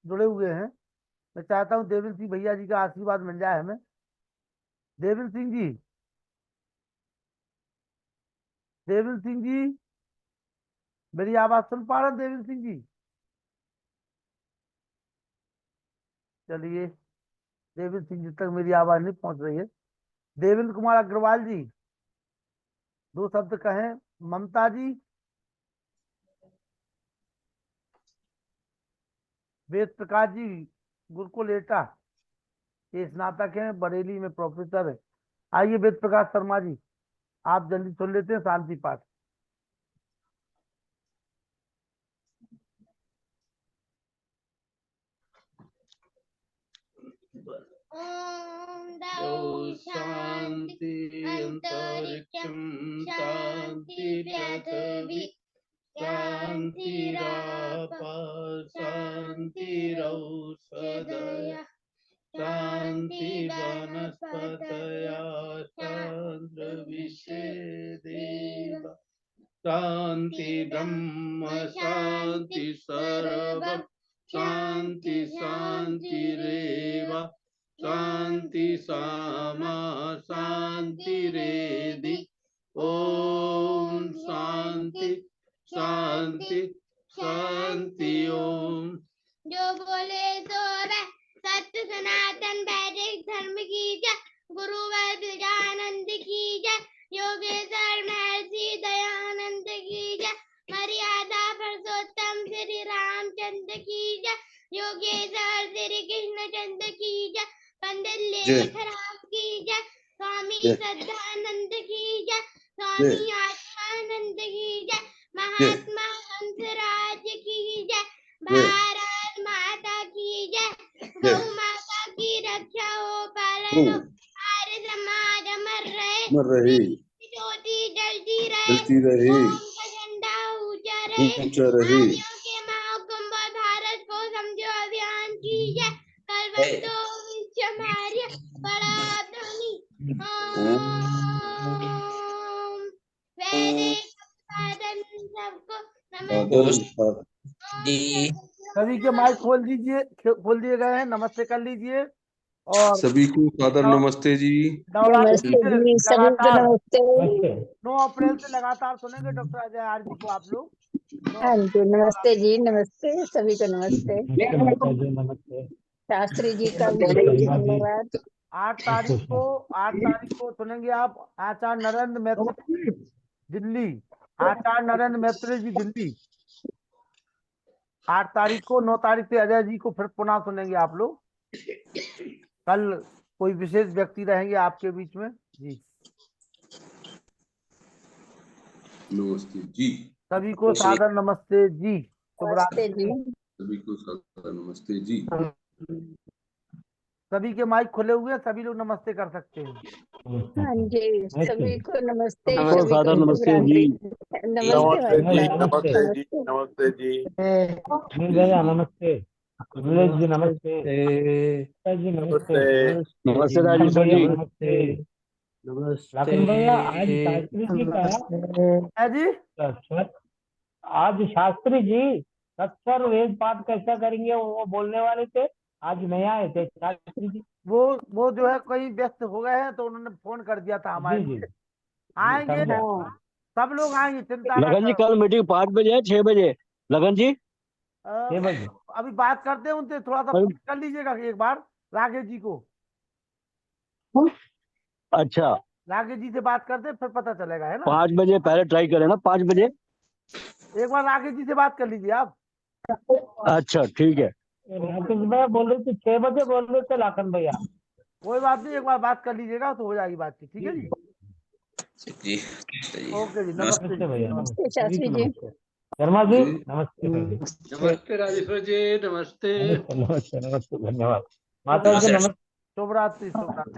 जुड़े हुए हैं, मैं चाहता हूँ देविल सिंह भैया जी का आशीर्वाद मिल जाए हमें। देविल सिंह जी, देविल सिंह जी, मेरी आवाज सुन पा रहे हैं देविल सिंह जी? चलिए, देविल सिंह जी तक मेरी आवाज नहीं पहुंच रही है। देवेंद्र कुमार अग्रवाल जी, 2 शब्द कहें। ममता जी, वेद प्रकाश जी, गुरुकुल एटा ये स्नातक हैं, बरेली में प्रोफेसर है। आइए वेद प्रकाश शर्मा जी, आप जल्दी सुन लेते हैं शांति पाठ। ओम शांति अंतरिक्षं शांति पृथ्वी शांतिरापः शांतिरौषधयः शांति वनस्पतयः शांतिर्विश्वेदेव शांति ब्रह्म शांति सर्वं शांति शांतिरेव शांति सामा शांतिरेधि ओम शांति शांति शांति ओम। जो बोले सो वह सत्य सनातन वैदिक धर्म की जय, गुरु वैद्यानंद की जय, योगेश्वर महर्षि दयानंद की जय, मर्यादा पुरुषोत्तम श्री रामचंद्र की जय, योगेश्वर श्री कृष्ण चंद्र की जय, पंडित लेखराम की जय, स्वामी श्रद्धानंद की जय, स्वामी आत्मानंद की जय, महात्मा हंसराज की जय, भारत माता की जय, गौ माता की रक्षा हो पालन हो, आर्य समाज अमर रहे, ज्योति जलती रहे, ओम का झंडा ऊंचा रहे, आर्यों के महाकुंभ भारत को समझो अभियान की जय, कलवंतो विश्वमार्य बड़ा ध्वनि ओम। वैदिक साधन सबको नमस्कार। सभी के माइक खोल दिए गए हैं, नमस्ते कर लीजिए। और सभी को सादर नमस्ते जी। नवरात्रि नमस्ते से जी, सभी को लगातार नमस्ते। 9 अप्रैल से लगातार सुनेंगे डॉक्टर अजय आर जी को आप लोग। 9 हाँ जी, अप्रैल नमस्ते जी, नमस्ते सभी को नमस्ते। नमस्ते। शास्त्री जी का विशेष धन्यवाद। 8 तारीख को सुनेंगे आप आचार्य नरेंद्र मैत्री दिल्ली, आचार्य नरेंद्र मैत्री जी दिल्ली 8 तारीख को। 9 तारीख से अजय जी को फिर पुनः सुनेंगे आप लोग। कल कोई विशेष व्यक्ति रहेंगे आपके बीच में जी। नमस्ते जी। सभी को सादर नमस्ते जी। शुभ नमस्ते रात्रि। जी। सभी को सादर नमस्ते जी। सभी के माइक खुले हुए हैं, सभी लोग नमस्ते कर सकते हैं। हाँ जी, सभी को नमस्ते, सबको सभी को सादर शुभ नमस्ते जी। रात्रि। नमस्ते भाई साहब, नमस्ते। नमस्ते जी। अनिल भैया नमस्ते। नीलेश जी नमस्ते। जी नमस्ते। नमस्ते राजेश्वर जी। नमस्ते। लाखन भैया आज शास्त्री जी का है जी। आज शास्त्री जी सत्सर वेद पाठ कैसा करेंगे वो बोलने वाले थे, आज नहीं आए थे शास्त्री जी। वो जो है कहीं व्यस्त हो गए हैं तो उन्होंने फोन कर दिया था हमारे जी जी आएंगे। हाँ, सब लोग आएंगे, चिंता ना लगन जी करो। कल मीटिंग 5 बजे है 6 बजे लगन जी। 6 बजे। अभी बात करते हैं उनसे, थोड़ा सा अरे- फोन कर लीजिएगा एक बार राकेश जी को। अच्छा राकेश जी से बात करते हैं, फिर पता चलेगा, है ना। 5 बजे पहले ट्राई करें ना 5 बजे। एक बार राकेश जी से बात कर लीजिए आप। अच्छा ठीक है। राकेश भैया बोल रहे थे 6 बजे बोल रहे थे लाखन भैया। कोई बात नहीं, एक बार बात कर लीजिएगा तो हो जाएगी बातचीत, ठीक है जी। जी ओके जी, नमस्ते नमस्ते भैया। नमस्ते शास्त्री जी। शर्मा जी नमस्ते। नमस्ते राजेश्वर जी, नमस्ते। नमस्ते नमस्ते धन्यवाद। माता जी नमस्ते। शुभ रात्रि, शुभ रात्रि।